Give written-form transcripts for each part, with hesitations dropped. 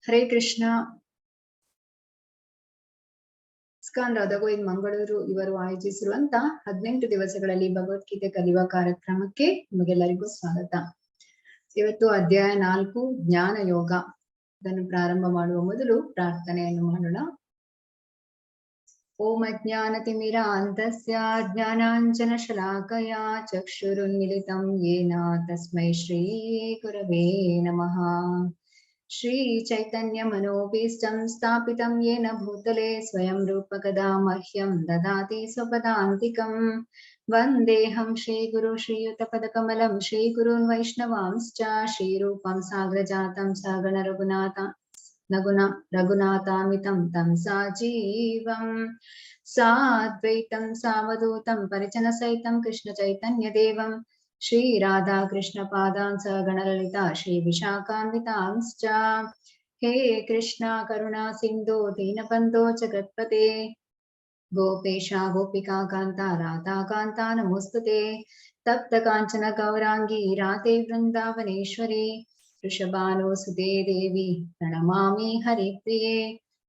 Hare Krishna. ISKCON ರಾಧಾಗೋವಿಂದ್ Mangaluru ಇವರು ಆಯೋಜಿಸಿರುವಂತ 18 ದಿವಸಗಳಲ್ಲಿ ಭಗವದ್ಗೀತೆ ಕಲಿಯುವ ಕಾರ್ಯಕ್ರಮಕ್ಕೆ ನಿಮಗೆಲ್ಲರಿಗೂ ಸ್ವಾಗತ. ಇವತ್ತು ಅಧ್ಯಾಯ 4 ಜ್ಞಾನ ಯೋಗ. ಇದನ್ನು ಪ್ರಾರಂಭ ಮಾಡುವ ಮೊದಲು ಪ್ರಾರ್ಥನೆಯನ್ನು ಮಾಡೋಣ. ಓಂ ಅಜ್ಞಾನತಿಮಿರಾಂತಸ್ಯ ಜ್ಞಾನಾಂಜನ ಶಲಾಕಯ ಚಕ್ಷುರುನ್ಮಿಲಿತಂ ಯೇನ ತಸ್ಮೈ ಶ್ರೀ ಗುರವೇ ನಮಃ. ಶ್ರೀ ಚೈತನ್ಯ ಮನೋಭೀಷ್ಟಂ ಸ್ಥಾಪಿತಂ ಯೇನ ಭೂತಲೆ ಸ್ವಯಂ ರೂಪಕದಾ ಮಹ್ಯಂ ದದಾತಿ ಸ್ವಪದಾಂತಿಕಂ. ವಂದೇಹಂ ಶ್ರೀ ಗುರು ಶ್ರೀಯುತ ಪದಕಮಲಂ ಶ್ರೀ ಗುರುನ್ ವೈಷ್ಣವಾಂಶ್ಚ ಶ್ರೀರೂಪಂ ಸಾಗ್ರಜಾತಂ ಸಗಣ ರಘುನಾಥಾಮಿತಂ ತಂ ಸಾಜೀವಂ ಸಾದ್ವೈತಂ ಸಾವಧೂತಂ ಪರಿಜನ ಸಹಿತಂ ಕೃಷ್ಣ ಚೈತನ್ಯ ದೇವಂ ಶ್ರೀ ರಾಧಾ ಕೃಷ್ಣ ಪಾದಾನ್ ಸಗಣ ಲಲಿತಾ ಶ್ರೀ ವಿಶಾಖಾನ್ವಿತಾಂಶ್ಚ. ಹೇ ಕೃಷ್ಣ ಕರುಣಾ ಸಿಂಧು ದೀನಬಂಧೋ ಜಗತ್ಪತೆ ಗೋಪೇಶ ಗೋಪಿಕಾ ಕಾಂತ ರಾಧಾ ಕಾಂತ ನಮೋಸ್ತುತೆ. ತಪ್ತ ಕಾಂಚನ ಗೌರಾಂಗಿ ರಾಧೆ ವೃಂದಾವನೇಶ್ವರಿ ವೃಷಭಾನುಸುತೆ ದೇವಿ ಪ್ರಣಮಾಮಿ ಹರಿಪ್ರಿಯೆ.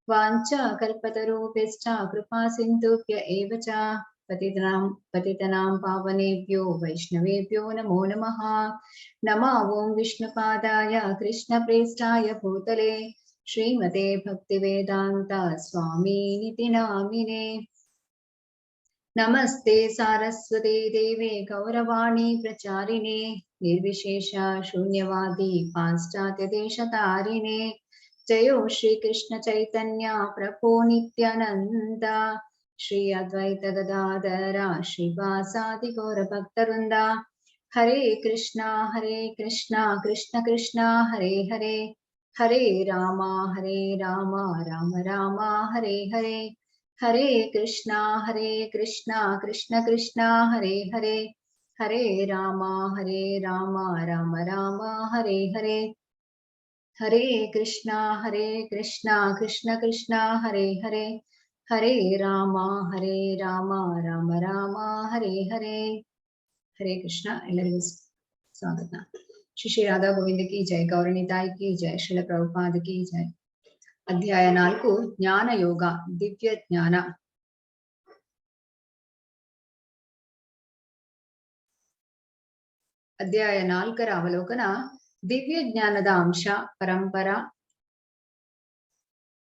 ವಾಂಚಾ ಕಲ್ಪತರುಭ್ಯಶ್ಚ ಕೃಪಾ ಸಿಂಧುಭ್ಯ ಏವ ಚ ಪತಿತನಾಂ ಪಾವನೇಭ್ಯೋ ವೈಷ್ಣವೇಭ್ಯೋ ನಮೋ ನಮಃ. ನಮೋ ಓಂ ವಿಷ್ಣುಪಾದಾಯ ಕೃಷ್ಣ ಪ್ರೇಷ್ಠಾಯ ಭೂತಲೆ ಶ್ರೀಮತೆ ಭಕ್ತಿವೇದಾಂತ ಸ್ವಾಮಿನಿತಿ ನಾಮಿನೇ. ನಮಸ್ತೆ ಸಾರಸ್ವತಿ ದೇವೆ ಗೌರವಾಣಿ ಪ್ರಚಾರಿಣೆ ನಿರ್ವಿಶೇಷ ಶೂನ್ಯವಾದಿ ಪಾಶ್ಚಾತ್ಯ ದೇಶತಾರಿಣೆ. ಜಯೋ ಶ್ರೀ ಕೃಷ್ಣ ಚೈತನ್ಯ ಪ್ರಭೋ ನಿತ್ಯಾನಂದ ಶ್ರೀ ಅದ್ವೈತ ಗದಾಧರ ಶ್ರೀವಾಸಾದಿ ಗೌರ ಭಕ್ತವೃಂದ. ಹರೇ ಕೃಷ್ಣ ಕೃಷ್ಣ ಕೃಷ್ಣ ಹರೇ ಹರೇ ಹರೇ ರಾಮ ರಾಮ ರಾಮ ಹರೇ ಹರೇ. ಹರೇ ಕೃಷ್ಣ ಕೃಷ್ಣ ಕೃಷ್ಣ ಹರೇ ಹರೇ ಹರೇ ರಾಮ ರಾಮ ರಾಮ ಹರೇ ಹರೇ. ಹರೇ ಕೃಷ್ಣ ಕೃಷ್ಣ ಕೃಷ್ಣ ಹರೇ ಹರೇ ಹರೇ ರಾಮ ರಾಮ ರಾಮ ಹರೇ ಹರೇ. ಹರೇ ಕೃಷ್ಣ. ಎಲ್ಲರಿಗೂ ಸ್ವಾಗತ. ಶ್ರೀ ರಾಧಾ ಗೋವಿಂದ ಕಿ ಜೈ, ಗೌರಣಿತಾಯಿ ಕಿ ಜೈ, ಶ್ರೀಲ ಪ್ರಭುಪಾದ ಕಿ ಜೈ. ಅಧ್ಯಾಯ 4 ಜ್ಞಾನ ಯೋಗ, ದಿವ್ಯ ಜ್ಞಾನ. ಅಧ್ಯಾಯ 4ರ ಅವಲೋಕನ. ದಿವ್ಯ ಜ್ಞಾನದ ಅಂಶ ಪರಂಪರ.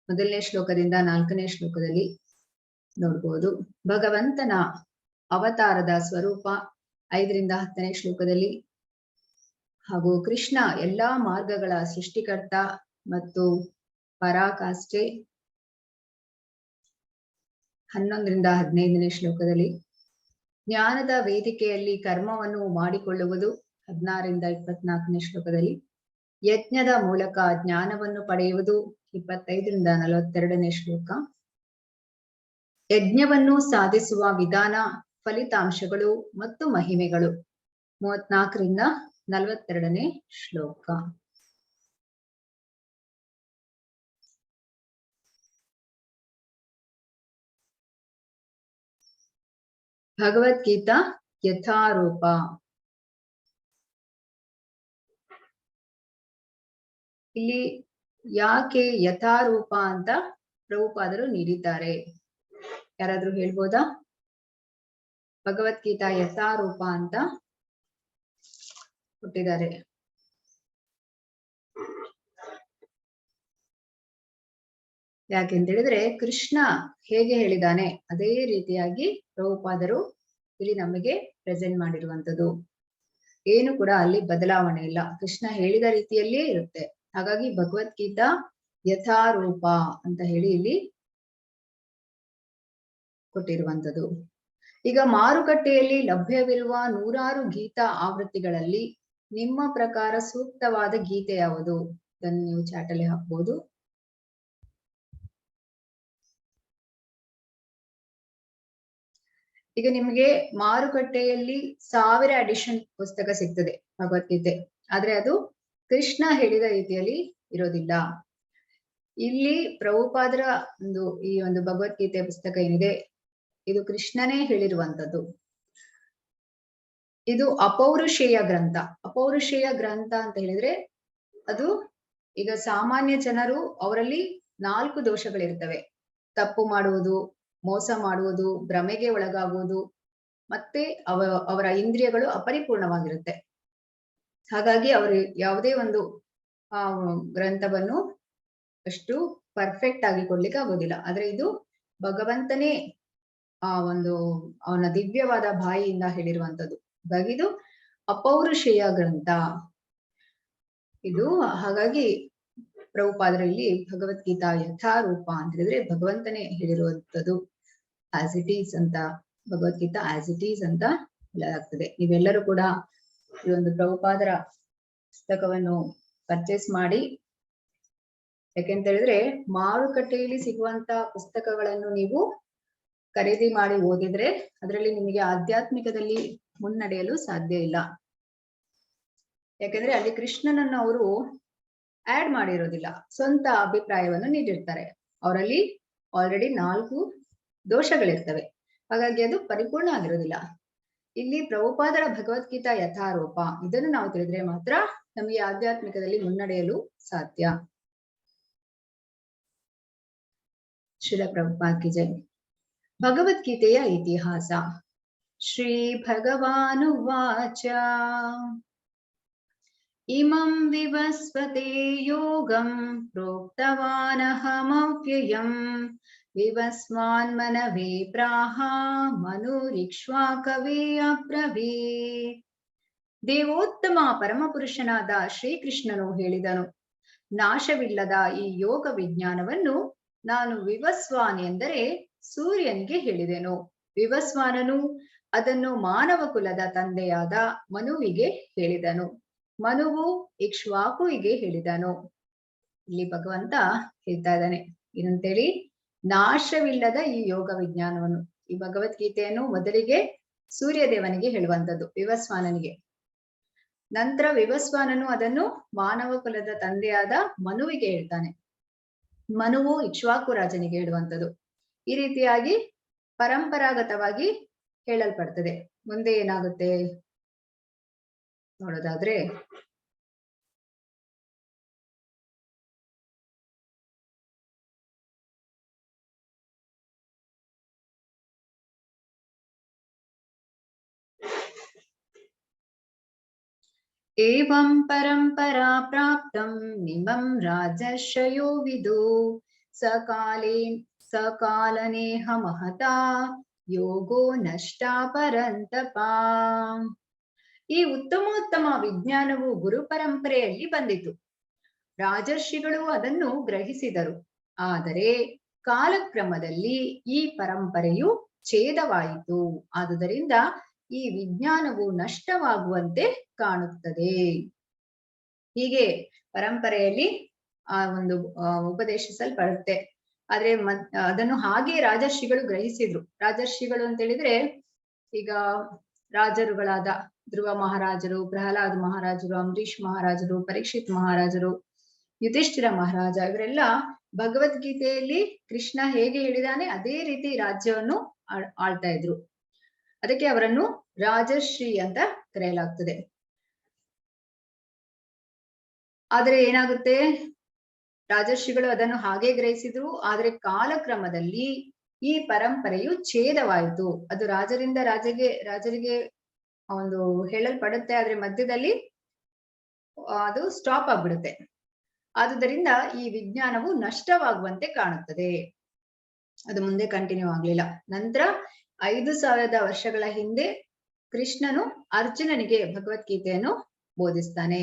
ಮೊದಲನೇ ಶ್ಲೋಕದಿಂದ 4ನೇ ಶ್ಲೋಕದಲ್ಲಿ ನೋಡ್ಬೋದು. ಭಗವಂತನ ಅವತಾರದ ಸ್ವರೂಪ 5ರಿಂದ 10ನೇ ಶ್ಲೋಕದಲ್ಲಿ, ಹಾಗೂ ಕೃಷ್ಣ ಎಲ್ಲಾ ಮಾರ್ಗಗಳ ಸೃಷ್ಟಿಕರ್ತ ಮತ್ತು ಪರಾಕಾಷ್ಠೆ 11ರಿಂದ 15ನೇ ಶ್ಲೋಕದಲ್ಲಿ, ಜ್ಞಾನದ ವೇದಿಕೆಯಲ್ಲಿ ಕರ್ಮವನ್ನು ಮಾಡಿಕೊಳ್ಳುವುದು 16ರಿಂದ 24ನೇ ಶ್ಲೋಕದಲ್ಲಿ, ಯಜ್ಞದ ಮೂಲಕ ಜ್ಞಾನವನ್ನು ಪಡೆಯುವುದು 25ರಿಂದ 42ನೇ ಶ್ಲೋಕ, ಯಜ್ಞವನ್ನು ಸಾಧಿಸುವ ವಿಧಾನ, ಫಲಿತಾಂಶಗಳು ಮತ್ತು ಮಹಿಮೆಗಳು 34ರಿಂದ 42ನೇ ಶ್ಲೋಕ. ಭಗವದ್ಗೀತಾ ಯಥಾರೂಪ. ಇಲ್ಲಿ ಯಾಕೆ ಯಥಾರೂಪ ಅಂತ ಪ್ರಭುಪಾದರು ನೀಡಿದ್ದಾರೆ? ಯಾರಾದ್ರೂ ಹೇಳ್ಬೋದಾ? ಭಗವದ್ಗೀತಾ ಯಥಾರೂಪ ಅಂತ ಕೊಟ್ಟಿದ್ದಾರೆ. ಯಾಕೆಂತ ಹೇಳಿದ್ರೆ ಕೃಷ್ಣ ಹೇಗೆ ಹೇಳಿದಾನೆ ಅದೇ ರೀತಿಯಾಗಿ ಪ್ರಭುಪಾದರು ಇಲ್ಲಿ ನಮಗೆ ಪ್ರೆಸೆಂಟ್ ಮಾಡಿರುವಂತದ್ದು. ಏನು ಕೂಡ ಅಲ್ಲಿ ಬದಲಾವಣೆ ಇಲ್ಲ, ಕೃಷ್ಣ ಹೇಳಿದ ರೀತಿಯಲ್ಲಿಯೇ ಇರುತ್ತೆ. ಹಾಗಾಗಿ ಭಗವದ್ಗೀತಾ ಯಥಾರೂಪ ಅಂತ ಹೇಳಿ ಇಲ್ಲಿ ಕೊಟ್ಟಿರುವಂತದ್ದು. ಈಗ ಮಾರುಕಟ್ಟೆಯಲ್ಲಿ ಲಭ್ಯವಿರುವ 100 ಗೀತಾ ಆವೃತ್ತಿಗಳಲ್ಲಿ ನಿಮ್ಮ ಪ್ರಕಾರ ಸೂಕ್ತವಾದ ಗೀತೆ ಯಾವುದು? ಇದನ್ನು ನೀವು ಚಾಟ್ ಅಲ್ಲಿ ಹಾಕ್ಬೋದು. ಈಗ ನಿಮಗೆ ಮಾರುಕಟ್ಟೆಯಲ್ಲಿ 1000 ಎಡಿಷನ್ ಪುಸ್ತಕ ಸಿಗ್ತದೆ ಭಗವದ್ಗೀತೆ, ಆದ್ರೆ ಅದು ಕೃಷ್ಣ ಹೇಳಿದ ರೀತಿಯಲ್ಲಿ ಇರೋದಿಲ್ಲ. ಇಲ್ಲಿ ಪ್ರಭುಪಾದರ ಈ ಒಂದು ಭಗವದ್ಗೀತೆ ಪುಸ್ತಕ ಏನಿದೆ ಇದು ಕೃಷ್ಣನೇ ಹೇಳಿರುವಂತದ್ದು. ಇದು ಅಪೌರುಷೇಯ ಗ್ರಂಥ. ಅಪೌರುಷೇಯ ಗ್ರಂಥ ಅಂತ ಹೇಳಿದ್ರೆ ಅದು ಈಗ ಸಾಮಾನ್ಯ ಜನರು ಅವರಲ್ಲಿ 4 ದೋಷಗಳಿರ್ತವೆ. ತಪ್ಪು ಮಾಡುವುದು, ಮೋಸ ಮಾಡುವುದು, ಭ್ರಮೆಗೆ ಒಳಗಾಗುವುದು, ಮತ್ತೆ ಅವರ ಇಂದ್ರಿಯಗಳು ಅಪರಿಪೂರ್ಣವಾಗಿರುತ್ತೆ. ಹಾಗಾಗಿ ಅವರು ಯಾವುದೇ ಒಂದು ಗ್ರಂಥವನ್ನು ಅಷ್ಟು ಪರ್ಫೆಕ್ಟ್ ಆಗಿ ಕೊಡ್ಲಿಕ್ಕೆ ಆಗೋದಿಲ್ಲ. ಆದ್ರೆ ಇದು ಭಗವಂತನೇ ಅವನ ದಿವ್ಯವಾದ ಬಾಯಿಯಿಂದ ಹೇಳಿರುವಂತದ್ದು. ಬಗಿದು ಅಪೌರುಷೇಯ ಗ್ರಂಥ ಇದು. ಹಾಗಾಗಿ ಪ್ರಭುಪಾದರಲ್ಲಿ ಭಗವದ್ಗೀತಾ ಯಥಾರೂಪ ಅಂತ ಹೇಳಿದ್ರೆ ಭಗವಂತನೇ ಹೇಳಿರುವಂತದ್ದು. ಆಸ್ ಇಟ್ ಈಸ್ ಅಂತ, ಭಗವದ್ಗೀತಾ ಆಸ್ ಇಟ್ ಈಸ್ ಅಂತ ಹೇಳಲಾಗ್ತದೆ. ನೀವೆಲ್ಲರೂ ಕೂಡ ಈ ಒಂದು ಪ್ರಭುಪಾದರ ಪುಸ್ತಕವನ್ನು ಪರ್ಚೇಸ್ ಮಾಡಿ. ಯಾಕೆಂತ ಹೇಳಿದ್ರೆ ಮಾರುಕಟ್ಟೆಯಲ್ಲಿ ಸಿಗುವಂತ ಪುಸ್ತಕಗಳನ್ನು ನೀವು ಖರೀದಿ ಮಾಡಿ ಓದಿದ್ರೆ ಅದರಲ್ಲಿ ನಿಮಗೆ ಆಧ್ಯಾತ್ಮಿಕದಲ್ಲಿ ಮುನ್ನಡೆಯಲು ಸಾಧ್ಯ ಇಲ್ಲ. ಯಾಕಂದ್ರೆ ಅಲ್ಲಿ ಕೃಷ್ಣನನ್ನು ಅವರು ಆಡ್ ಮಾಡಿರೋದಿಲ್ಲ, ಸ್ವಂತ ಅಭಿಪ್ರಾಯವನ್ನು ನೀಡಿರ್ತಾರೆ. ಅವರಲ್ಲಿ ಆಲ್ರೆಡಿ 4 ದೋಷಗಳಿರ್ತವೆ. ಹಾಗಾಗಿ ಅದು ಪರಿಪೂರ್ಣ ಆಗಿರೋದಿಲ್ಲ. ಇಲ್ಲಿ ಪ್ರಭುಪಾದರ ಭಗವದ್ಗೀತಾ ಯಥಾರೂಪ ಇದನ್ನು ನಾವು ತಿಳಿದ್ರೆ ಮಾತ್ರ ನಮಗೆ ಆಧ್ಯಾತ್ಮಿಕದಲ್ಲಿ ಮುನ್ನಡೆಯಲು ಸಾಧ್ಯ. ಶ್ರೀಲ ಪ್ರಭುಪಾದ್ ಕಿ ಜೈ. ಭಗವದ್ಗೀತೆಯ ಇತಿಹಾಸ. ಶ್ರೀ ಭಗವಾನುವಾಚ ಇಮಂ ವಿವಸ್ವತೆ ಯೋಗಂ ಪ್ರೋಕ್ತವಾನಹಮವ್ಯಯಂ ವಿವಸ್ವಾನ್ ಮನವೇ ಪ್ರಾಹ ಮನುರಿಕ್ಷ್ವಾಕವೇ ಅಬ್ರವೀತ್. ದೇವೋತ್ತಮ ಪರಮಪುರುಷನಾದ ಶ್ರೀಕೃಷ್ಣನು ಹೇಳಿದನು, ನಾಶವಿಲ್ಲದ ಈ ಯೋಗ ವಿಜ್ಞಾನವನ್ನು ನಾನು ವಿವಸ್ವಾನ್ ಎಂದರೆ ಸೂರ್ಯನಿಗೆ ಹೇಳಿದೆನು. ವಿವಸ್ವಾನನು ಅದನ್ನು ಮಾನವ ಕುಲದ ತಂದೆಯಾದ ಮನುವಿಗೆ ಹೇಳಿದನು. ಮನುವು ಇಕ್ಷ್ವಾಕುವಿಗೆ ಹೇಳಿದನು. ಇಲ್ಲಿ ಭಗವಂತ ಹೇಳ್ತಾ ಇದ್ದಾನೆ ಏನಂತೇಳಿ, ನಾಶವಿಲ್ಲದ ಈ ಯೋಗ ವಿಜ್ಞಾನವನ್ನು, ಈ ಭಗವದ್ಗೀತೆಯನ್ನು ಮೊದಲಿಗೆ ಸೂರ್ಯ ದೇವನಿಗೆ ಹೇಳುವಂತದ್ದು, ವಿವಸ್ವಾನನಿಗೆ. ನಂತರ ವಿವಸ್ವಾನನು ಅದನ್ನು ಮಾನವ ಕುಲದ ತಂದೆಯಾದ ಮನುವಿಗೆ ಹೇಳ್ತಾನೆ. ಮನುವು ಇಕ್ಷ್ವಾಕು ರಾಜನಿಗೆ ಹೇಳುವಂಥದ್ದು. ಈ ರೀತಿಯಾಗಿ ಪರಂಪರಾಗತವಾಗಿ ಹೇಳಲ್ಪಡ್ತದೆ. ಮುಂದೆ ಏನಾಗುತ್ತೆ ನೋಡೋದಾದ್ರೆ, ಏವಂ ಪರಂಪರಾ ಪ್ರಾಪ್ತಂ ನಿಮಂ ರಾಜರ್ಷಯೋ ವಿದು ಸಕಾಲನೇಹ ಮಹತಾ ಯೋಗೋ ನಷ್ಟ ಪರಂತಪ. ಈ ಉತ್ತಮೋತ್ತಮ ವಿಜ್ಞಾನವು ಗುರು ಪರಂಪರೆಯಲ್ಲಿ ಬಂದಿತು. ರಾಜರ್ಷಿಗಳು ಅದನ್ನು ಗ್ರಹಿಸಿದರು. ಆದರೆ ಕಾಲಕ್ರಮದಲ್ಲಿ ಈ ಪರಂಪರೆಯು ಛೇದವಾಯಿತು. ಆದುದರಿಂದ ಈ ವಿಜ್ಞಾನವು ನಷ್ಟವಾಗುವಂತೆ ಕಾಣುತ್ತದೆ. ಹೀಗೆ ಪರಂಪರೆಯಲ್ಲಿ ಒಂದು ಉಪದೇಶಿಸಲ್ಪಡುತ್ತೆ. ಆದ್ರೆ ಅದನ್ನು ಹಾಗೆ ರಾಜರ್ಷಿಗಳು ಗ್ರಹಿಸಿದ್ರು. ರಾಜರ್ಷಿಗಳು ಅಂತ ಹೇಳಿದ್ರೆ ಈಗ ರಾಜರುಗಳಾದ ಧ್ರುವ ಮಹಾರಾಜರು, ಪ್ರಹ್ಲಾದ್ ಮಹಾರಾಜರು, ಅಂಬರೀಷ್ ಮಹಾರಾಜರು, ಪರೀಕ್ಷಿತ್ ಮಹಾರಾಜರು, ಯುಧಿಷ್ಠಿರ ಮಹಾರಾಜ, ಇವರೆಲ್ಲ ಭಗವದ್ಗೀತೆಯಲ್ಲಿ ಕೃಷ್ಣ ಹೇಗೆ ಹೇಳಿದಾನೆ ಅದೇ ರೀತಿ ರಾಜ್ಯವನ್ನು ಆಳ್ತಾ ಇದ್ರು. ಅದಕ್ಕೆ ಅವರನ್ನು ರಾಜಶ್ರೀ ಅಂತ ಕರೆಯಲಾಗ್ತದೆ. ಆದ್ರೆ ಏನಾಗುತ್ತೆ, ರಾಜರ್ಷಿಗಳು ಅದನ್ನು ಹಾಗೆ ಗ್ರಹಿಸಿದ್ರು. ಆದ್ರೆ ಕಾಲಕ್ರಮದಲ್ಲಿ ಈ ಪರಂಪರೆಯು ಛೇದವಾಯಿತು. ಅದು ರಾಜರಿಗೆ ಒಂದು ಹೇಳಲ್ಪಡುತ್ತೆ, ಆದ್ರೆ ಮಧ್ಯದಲ್ಲಿ ಅದು ಸ್ಟಾಪ್ ಆಗ್ಬಿಡುತ್ತೆ. ಆದುದರಿಂದ ಈ ವಿಜ್ಞಾನವು ನಷ್ಟವಾಗುವಂತೆ ಕಾಣುತ್ತದೆ. ಅದು ಮುಂದೆ ಕಂಟಿನ್ಯೂ ಆಗ್ಲಿಲ್ಲ. ನಂತರ 5000 ವರ್ಷಗಳ ಹಿಂದೆ ಕೃಷ್ಣನು ಅರ್ಜುನನಿಗೆ ಭಗವದ್ಗೀತೆಯನ್ನು ಬೋಧಿಸ್ತಾನೆ.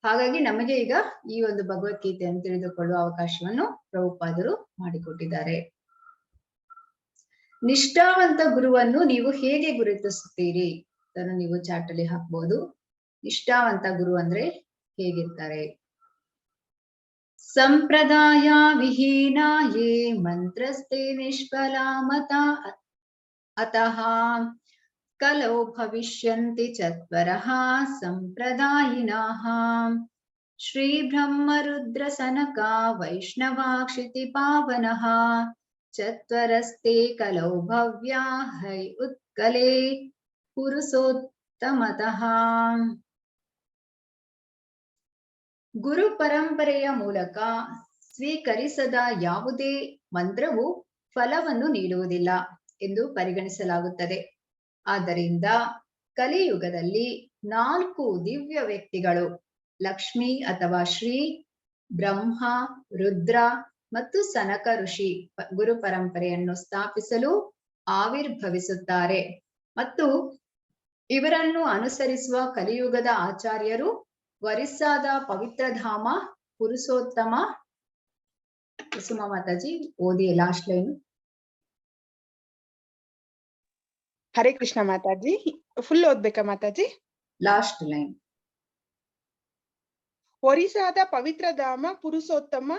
ಹಾಗಾಗಿ ನಮಗೆ ಈಗ ಈ ಒಂದು ಭಗವದ್ಗೀತೆಯನ್ನು ತಿಳಿದುಕೊಳ್ಳುವ ಅವಕಾಶವನ್ನು ಪ್ರಭುಪಾದರು ಮಾಡಿಕೊಟ್ಟಿದ್ದಾರೆ. ನಿಷ್ಠಾವಂತ ಗುರುವನ್ನು ನೀವು ಹೇಗೆ ಗುರುತಿಸುತ್ತೀರಿ? ಅದನ್ನು ನೀವು ಚಾಟ್ ಅಲ್ಲಿ ಹಾಕ್ಬಹುದು. ನಿಷ್ಠಾವಂತ ಗುರು ಅಂದ್ರೆ ಹೇಗಿರ್ತಾರೆ? ಸಂಪ್ರದಾಯ ವಿಹೀನಾಯೇ ಮಂತ್ರಸ್ತೆ ನಿಷ್ಫಲಾ ಮತಾ ಅತಃ ಕಲೌ ಭವಿಷ್ಯಂತಿ ಚತ್ವರಃ ಸಂಪ್ರದಾಯಿನಃ. ಶ್ರೀ ಬ್ರಹ್ಮರುದ್ರ ಸನಕ ವೈಷ್ಣವಾಕ್ಷಿತಿ ಪಾವನಃ ಚತ್ವರಸ್ತೆ ಕಲೌ ಭವ್ಯಾ ಹೈ ಉತ್ಕಲೇ ಪುರುಷೋತ್ತಮತಃ. ಗುರು ಪರಂಪರೆಯ ಮೂಲಕ ಸ್ವೀಕರಿಸದ ಯಾವುದೇ ಮಂತ್ರವು ಫಲವನ್ನು ನೀಡುವುದಿಲ್ಲ ಎಂದು ಪರಿಗಣಿಸಲಾಗುತ್ತದೆ. ಆದ್ದರಿಂದ ಕಲಿಯುಗದಲ್ಲಿ 4 ದಿವ್ಯ ವ್ಯಕ್ತಿಗಳು ಲಕ್ಷ್ಮಿ ಅಥವಾ ಶ್ರೀ, ಬ್ರಹ್ಮ, ರುದ್ರ ಮತ್ತು ಸನಕ ಋಷಿ ಗುರು ಪರಂಪರೆಯನ್ನು ಸ್ಥಾಪಿಸಲು ಆವಿರ್ಭವಿಸುತ್ತಾರೆ ಮತ್ತು ಇವರನ್ನು ಅನುಸರಿಸುವ ಕಲಿಯುಗದ ಆಚಾರ್ಯರು ಒರಿಸ್ಸಾದ ಪವಿತ್ರಧಾಮ ಪುರುಷೋತ್ತಮ. ಕುಸುಮ ಮಾತಾಜಿ ಓದಿ last line. Hare Krishna Mataji, full ಓದ್ಬೇಕಾ ಮಾತಾಜಿ? Last line. ಒರಿಸ್ಸಾದ ಪವಿತ್ರಧಾಮ ಪುರುಷೋತ್ತಮ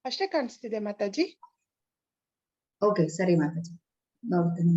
ಅಷ್ಟೇ ಕಾಣಿಸ್ತಿದೆ ಮಾತಾಜಿ. ಓಕೆ ಸರಿ ಮಾತಾಜಿ, ನೋಡ್ತೀನಿ.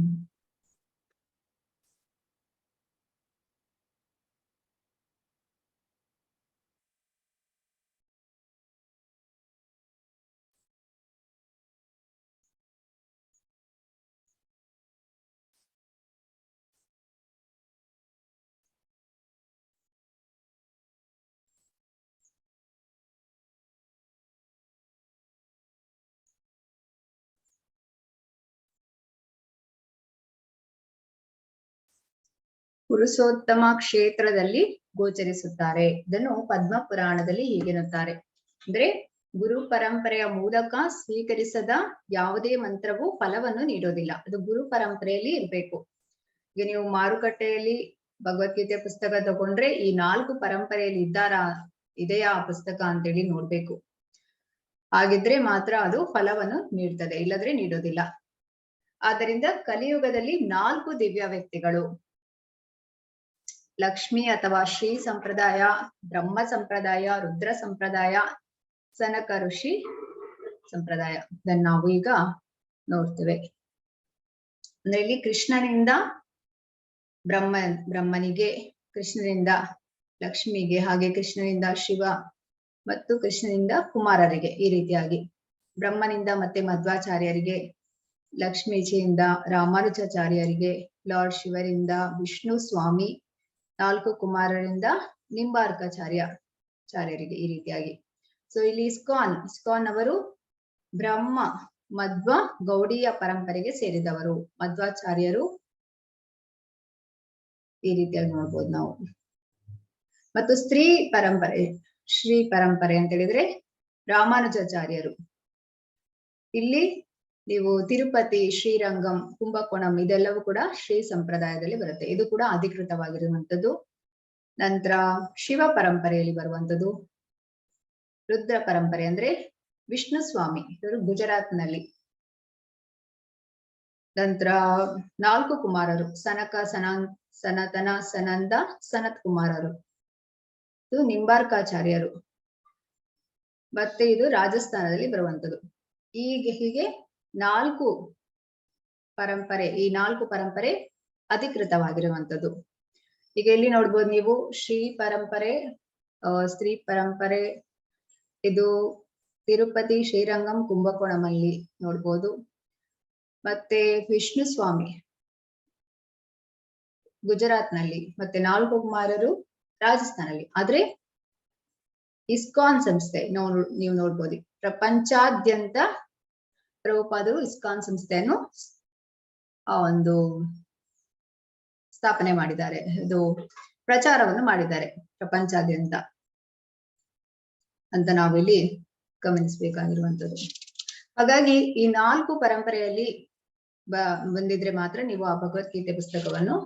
ಪುರುಷೋತ್ತಮ ಕ್ಷೇತ್ರದಲ್ಲಿ ಗೋಚರಿಸುತ್ತಾರೆ. ಇದನ್ನು ಪದ್ಮ ಪುರಾಣದಲ್ಲಿ ಹೀಗೆನ್ನುತ್ತಾರೆ, ಅಂದ್ರೆ ಗುರು ಪರಂಪರೆಯ ಮೂಲಕ ಸ್ವೀಕರಿಸದ ಯಾವುದೇ ಮಂತ್ರವು ಫಲವನ್ನು ನೀಡೋದಿಲ್ಲ. ಅದು ಗುರು ಪರಂಪರೆಯಲ್ಲಿ ಇರ್ಬೇಕು. ಈಗ ನೀವು ಮಾರುಕಟ್ಟೆಯಲ್ಲಿ ಭಗವದ್ಗೀತೆ ಪುಸ್ತಕ ತಗೊಂಡ್ರೆ ಈ 4 ಪರಂಪರೆಯಲ್ಲಿ ಇದೆಯಾ ಆ ಪುಸ್ತಕ ಅಂತೇಳಿ ನೋಡ್ಬೇಕು. ಹಾಗಿದ್ರೆ ಮಾತ್ರ ಅದು ಫಲವನ್ನು ನೀಡ್ತದೆ, ಇಲ್ಲದ್ರೆ ನೀಡೋದಿಲ್ಲ. ಆದ್ದರಿಂದ ಕಲಿಯುಗದಲ್ಲಿ 4 ದಿವ್ಯ ವ್ಯಕ್ತಿಗಳು ಲಕ್ಷ್ಮಿ ಅಥವಾ ಶ್ರೀ ಸಂಪ್ರದಾಯ, ಬ್ರಹ್ಮ ಸಂಪ್ರದಾಯ, ರುದ್ರ ಸಂಪ್ರದಾಯ, ಸನಕ ಋಷಿ ಸಂಪ್ರದಾಯ. ಇದನ್ನು ನಾವು ಈಗ ನೋಡ್ತೇವೆ. ಅಂದ್ರೆ ಇಲ್ಲಿ ಕೃಷ್ಣನಿಂದ ಬ್ರಹ್ಮನಿಗೆ, ಕೃಷ್ಣನಿಂದ ಲಕ್ಷ್ಮಿಗೆ, ಹಾಗೆ ಕೃಷ್ಣನಿಂದ ಶಿವ ಮತ್ತು ಕೃಷ್ಣನಿಂದ ಕುಮಾರರಿಗೆ, ಈ ರೀತಿಯಾಗಿ ಬ್ರಹ್ಮನಿಂದ ಮತ್ತೆ ಮಧ್ವಾಚಾರ್ಯರಿಗೆ, ಲಕ್ಷ್ಮೀಜಿಯಿಂದ ರಾಮಾನುಜಾಚಾರ್ಯರಿಗೆ, ಲಾರ್ಡ್ ಶಿವರಿಂದ ವಿಷ್ಣು ಸ್ವಾಮಿ, 4 ಕುಮಾರರಿಂದ ನಿಂಬಾರ್ಕಾಚಾರ್ಯರಿಗೆ, ಈ ರೀತಿಯಾಗಿ. ಸೊ ಇಲ್ಲಿ ಇಸ್ಕಾನ್ ಅವರು ಬ್ರಹ್ಮ ಮಧ್ವ ಗೌಡಿಯ ಪರಂಪರೆಗೆ ಸೇರಿದವರು. ಮಧ್ವಾಚಾರ್ಯರು ಈ ರೀತಿಯಾಗಿ ನೋಡ್ಬೋದು ನಾವು. ಮತ್ತು ಸ್ತ್ರೀ ಪರಂಪರೆ, ಶ್ರೀ ಪರಂಪರೆ ಅಂತ ಹೇಳಿದ್ರೆ ರಾಮಾನುಜಾಚಾರ್ಯರು. ಇಲ್ಲಿ ನೀವು ತಿರುಪತಿ, ಶ್ರೀರಂಗಂ, ಕುಂಭಕೋಣಂ ಇದೆಲ್ಲವೂ ಕೂಡ ಶ್ರೀ ಸಂಪ್ರದಾಯದಲ್ಲಿ ಬರುತ್ತೆ. ಇದು ಕೂಡ ಅಧಿಕೃತವಾಗಿರುವಂತದ್ದು. ನಂತರ ಶಿವ ಪರಂಪರೆಯಲ್ಲಿ ಬರುವಂತದ್ದು ರುದ್ರ ಪರಂಪರೆ, ಅಂದ್ರೆ ವಿಷ್ಣು ಸ್ವಾಮಿ, ಇವರು ಗುಜರಾತ್ನಲ್ಲಿ. ನಂತರ 4 ಕುಮಾರರು, ಸನಕ, ಸನತನ, ಸನಂದ, ಸನತ್ ಕುಮಾರರು. ಇದು ನಿಂಬಾರ್ಕಾಚಾರ್ಯರು. ಮತ್ತೆ ಇದು ರಾಜಸ್ಥಾನದಲ್ಲಿ ಬರುವಂತದ್ದು. ಹೀಗೆ 4 ಪರಂಪರೆ, ಈ 4 ಪರಂಪರೆ ಅಧಿಕೃತವಾಗಿರುವಂತದ್ದು. ಈಗ ಇಲ್ಲಿ ನೋಡ್ಬೋದು ನೀವು ಶ್ರೀ ಪರಂಪರೆ, ಸ್ತ್ರೀ ಪರಂಪರೆ, ಇದು ತಿರುಪತಿ, ಶ್ರೀರಂಗಂ, ಕುಂಭಕೋಣಂಲ್ಲಿ ನೋಡ್ಬೋದು. ಮತ್ತೆ ವಿಷ್ಣು ಸ್ವಾಮಿ ಗುಜರಾತ್ನಲ್ಲಿ, ಮತ್ತೆ 4 ಕುಮಾರರು ರಾಜಸ್ಥಾನಲ್ಲಿ. ಆದ್ರೆ ಇಸ್ಕಾನ್ ಸಂಸ್ಥೆ ನೀವು ನೋಡ್ಬೋದು, ಪ್ರಪಂಚಾದ್ಯಂತ ಪ್ರಭುಪಾದರು ಇಸ್ಕಾನ್ ಸಂಸ್ಥೆಯನ್ನು ಒಂದು ಸ್ಥಾಪನೆ ಮಾಡಿದ್ದಾರೆ, ಇದು ಪ್ರಚಾರವನ್ನು ಮಾಡಿದ್ದಾರೆ ಪ್ರಪಂಚಾದ್ಯಂತ ಅಂತ ನಾವಿಲ್ಲಿ ಗಮನಿಸಬೇಕಾಗಿರುವಂತದ್ದು. ಹಾಗಾಗಿ ಈ 4 ಪರಂಪರೆಯಲ್ಲಿ ಬಂದಿದ್ರೆ ಮಾತ್ರ ನೀವು ಆ ಭಗವದ್ಗೀತೆ ಪುಸ್ತಕವನ್ನು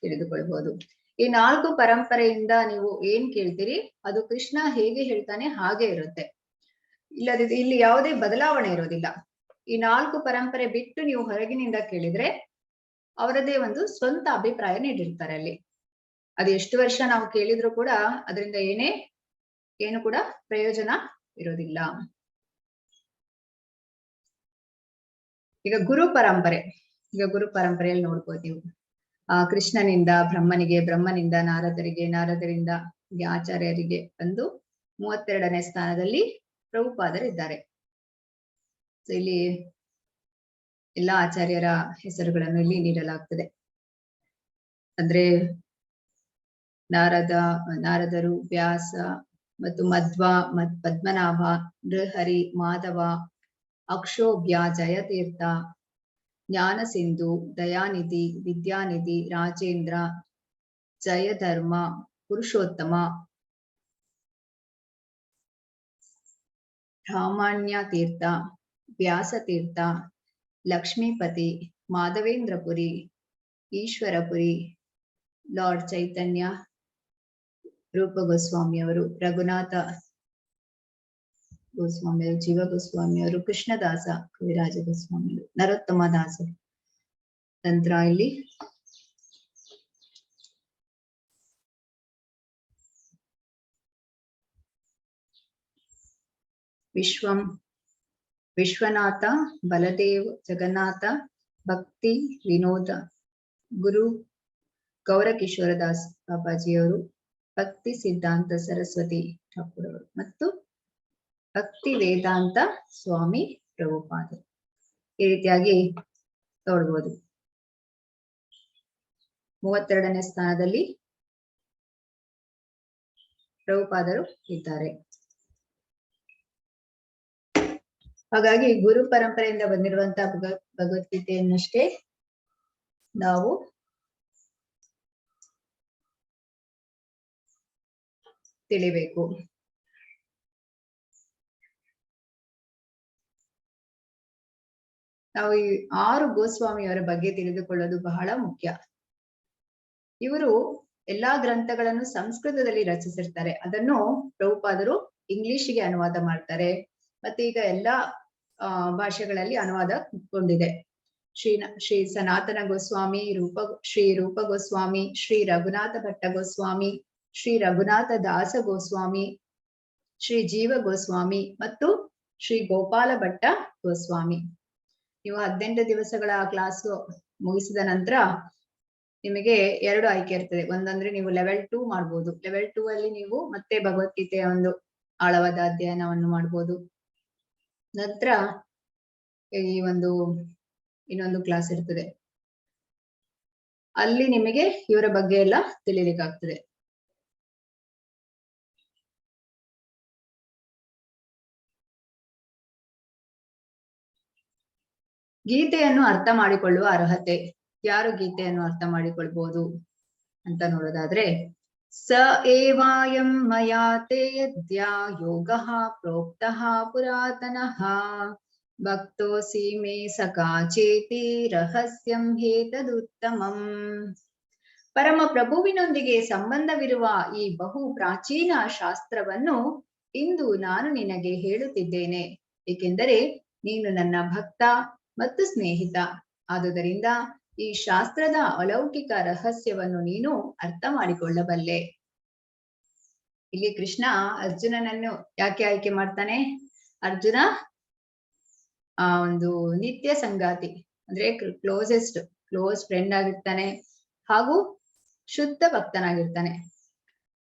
ತಿಳಿದುಕೊಳ್ಬಹುದು. ಈ 4 ಪರಂಪರೆಯಿಂದ ನೀವು ಏನ್ ಕೇಳ್ತೀರಿ ಅದು ಕೃಷ್ಣ ಹೇಗೆ ಹೇಳ್ತಾನೆ ಹಾಗೆ ಇರುತ್ತೆ. ಇಲ್ಲದಿದ್ರೆ ಇಲ್ಲಿ ಯಾವುದೇ ಬದಲಾವಣೆ ಇರೋದಿಲ್ಲ. ಈ 4 ಪರಂಪರೆ ಬಿಟ್ಟು ನೀವು ಹೊರಗಿನಿಂದ ಕೇಳಿದ್ರೆ ಅವರದೇ ಒಂದು ಸ್ವಂತ ಅಭಿಪ್ರಾಯ ನೀಡಿರ್ತಾರೆ ಅಲ್ಲಿ. ಅದು ಎಷ್ಟು ವರ್ಷ ನಾವು ಕೇಳಿದ್ರು ಕೂಡ ಅದರಿಂದ ಏನು ಕೂಡ ಪ್ರಯೋಜನ ಇರೋದಿಲ್ಲ. ಈಗ ಗುರು ಪರಂಪರೆಯಲ್ಲಿ ನೋಡ್ಬೋದು ನೀವು, ಕೃಷ್ಣನಿಂದ ಬ್ರಹ್ಮನಿಗೆ, ಬ್ರಹ್ಮನಿಂದ ನಾರದರಿಗೆ, ನಾರದರಿಂದ ಆಚಾರ್ಯರಿಗೆ ಬಂದು 32ನೇ ಸ್ಥಾನದಲ್ಲಿ ಪ್ರಭುಪಾದರಿದ್ದಾರೆ. ಇಲ್ಲಿ ಎಲ್ಲಾ ಆಚಾರ್ಯರ ಹೆಸರುಗಳನ್ನು ಇಲ್ಲಿ ನೀಡಲಾಗ್ತದೆ. ಅಂದ್ರೆ ನಾರದರು, ವ್ಯಾಸ ಮತ್ತು ಮಧ್ವ ಪದ್ಮನಾಭ, ನೃಹರಿ, ಮಾಧವ, ಅಕ್ಷೋಭ್ಯ, ಜಯತೀರ್ಥ, ಜ್ಞಾನ ಸಿಂಧು, ದಯಾನಿಧಿ, ವಿದ್ಯಾನಿಧಿ, ರಾಜೇಂದ್ರ, ಜಯಧರ್ಮ, ಪುರುಷೋತ್ತಮ, ರಾಮಾಣ್ಯ ತೀರ್ಥ, ವ್ಯಾಸತೀರ್ಥ, ಲಕ್ಷ್ಮೀಪತಿ, ಮಾಧವೇಂದ್ರಪುರಿ, ಈಶ್ವರಪುರಿ, ಲಾರ್ಡ್ ಚೈತನ್ಯ ರೂಪ ಗೋಸ್ವಾಮಿಯವರು, ರಘುನಾಥ ಗೋಸ್ವಾಮಿಯವರು, ಜೀವ ಗೋಸ್ವಾಮಿಯವರು, ಕೃಷ್ಣದಾಸ ಕವಿರಾಜ ಗೋಸ್ವಾಮಿಯವರು, ನರೋತ್ತಮ ದಾಸ. ನಂತರ ಇಲ್ಲಿ ವಿಶ್ವನಾಥ, ಬಲದೇವ್, ಜಗನ್ನಾಥ, ಭಕ್ತಿ ವಿನೋದ, ಗುರು ಗೌರಕಿಶೋರದಾಸ್ ಬಾಬಾಜಿಯವರು, ಭಕ್ತಿ ಸಿದ್ಧಾಂತ ಸರಸ್ವತಿ ಠಾಕೂರ್ ಅವರು ಮತ್ತು ಭಕ್ತಿ ವೇದಾಂತ ಸ್ವಾಮಿ ಪ್ರಭುಪಾದರು. ಈ ರೀತಿಯಾಗಿ ನೋಡ್ಬೋದು. 32ನೇ ಸ್ಥಾನದಲ್ಲಿ ಪ್ರಭುಪಾದರು ಇದ್ದಾರೆ. ಹಾಗಾಗಿ ಗುರು ಪರಂಪರೆಯಿಂದ ಬಂದಿರುವಂತಹ ಭಗವದ್ಗೀತೆಯನ್ನಷ್ಟೇ ನಾವು ತಿಳಿಬೇಕು. ನಾವು ಈ 6 ಗೋಸ್ವಾಮಿಯವರ ಬಗ್ಗೆ ತಿಳಿದುಕೊಳ್ಳೋದು ಬಹಳ ಮುಖ್ಯ. ಇವರು ಎಲ್ಲಾ ಗ್ರಂಥಗಳನ್ನು ಸಂಸ್ಕೃತದಲ್ಲಿ ರಚಿಸಿರ್ತಾರೆ. ಅದನ್ನು ಪ್ರಭುಪಾದರು ಇಂಗ್ಲಿಷಿಗೆ ಅನುವಾದ ಮಾಡ್ತಾರೆ. ಮತ್ತೆ ಈಗ ಎಲ್ಲಾ ಭಾಷೆಗಳಲ್ಲಿ ಅನುವಾದಗೊಂಡಿದೆ. ಶ್ರೀ ಸನಾತನ ಗೋಸ್ವಾಮಿ, ಶ್ರೀ ರೂಪ ಗೋಸ್ವಾಮಿ, ಶ್ರೀ ರಘುನಾಥ ಭಟ್ಟ ಗೋಸ್ವಾಮಿ, ಶ್ರೀ ರಘುನಾಥ ದಾಸ ಗೋಸ್ವಾಮಿ, ಶ್ರೀ ಜೀವ ಗೋಸ್ವಾಮಿ ಮತ್ತು ಶ್ರೀ ಗೋಪಾಲ ಭಟ್ಟ ಗೋಸ್ವಾಮಿ. ನೀವು 18 ದಿವಸಗಳ ಕ್ಲಾಸ್ ಮುಗಿಸಿದ ನಂತರ ನಿಮಗೆ 2 ಆಯ್ಕೆ ಇರ್ತದೆ. ಒಂದಂದ್ರೆ ನೀವು ಲೆವೆಲ್ 2 ಮಾಡ್ಬೋದು. ಲೆವೆಲ್ 2 ಅಲ್ಲಿ ನೀವು ಮತ್ತೆ ಭಗವದ್ಗೀತೆಯ ಒಂದು ಆಳವಾದ ಅಧ್ಯಯನವನ್ನು ಮಾಡ್ಬೋದು. ನಂತರ ಈ ಇನ್ನೊಂದು ಕ್ಲಾಸ್ ಇರ್ತದೆ, ಅಲ್ಲಿ ನಿಮಗೆ ಇವರ ಬಗ್ಗೆ ಎಲ್ಲ ತಿಳಿಲಿಕ್ಕಾಗ್ತದೆ. ಗೀತೆಯನ್ನು ಅರ್ಥ ಮಾಡಿಕೊಳ್ಳುವ ಅರ್ಹತೆ. ಯಾರು ಗೀತೆಯನ್ನು ಅರ್ಥ ಮಾಡಿಕೊಳ್ಬಹುದು ಅಂತ ನೋಡೋದಾದ್ರೆ, ಸ ಏವಾಯಂ ಮಯಾ ತೇ ಯದ್ಯಾ ಯೋಗಃ ಪ್ರೋಕ್ತಃ ಪುರಾತನಃ ಭಕ್ತೋಸಿ ಮೇ ಸಖಾ ಚೇತಿ ರಹಸ್ಯಂ ಹೇತದುತ್ತಮಂ. ಪರಮ ಪ್ರಭುವಿನೊಂದಿಗೆ ಸಂಬಂಧವಿರುವ ಈ ಬಹು ಪ್ರಾಚೀನ ಶಾಸ್ತ್ರವನ್ನು ಇಂದು ನಾನು ನಿನಗೆ ಹೇಳುತ್ತಿದ್ದೇನೆ, ಏಕೆಂದರೆ ನೀನು ನನ್ನ ಭಕ್ತ ಮತ್ತು ಸ್ನೇಹಿತ. ಆದುದರಿಂದ ಈ ಶಾಸ್ತ್ರದ ಅಲೌಕಿಕ ರಹಸ್ಯವನ್ನು ನೀನು ಅರ್ಥ ಮಾಡಿಕೊಳ್ಳಬಲ್ಲೆ. ಇಲ್ಲಿ ಕೃಷ್ಣ ಅರ್ಜುನನನ್ನು ಯಾಕೆ ಆಯ್ಕೆ ಮಾಡ್ತಾನೆ? ಅರ್ಜುನ ಒಂದು ನಿತ್ಯ ಸಂಗಾತಿ, ಅಂದ್ರೆ ಕ್ಲೋಸ್ ಫ್ರೆಂಡ್ ಆಗಿರ್ತಾನೆ ಹಾಗೂ ಶುದ್ಧ ಭಕ್ತನಾಗಿರ್ತಾನೆ.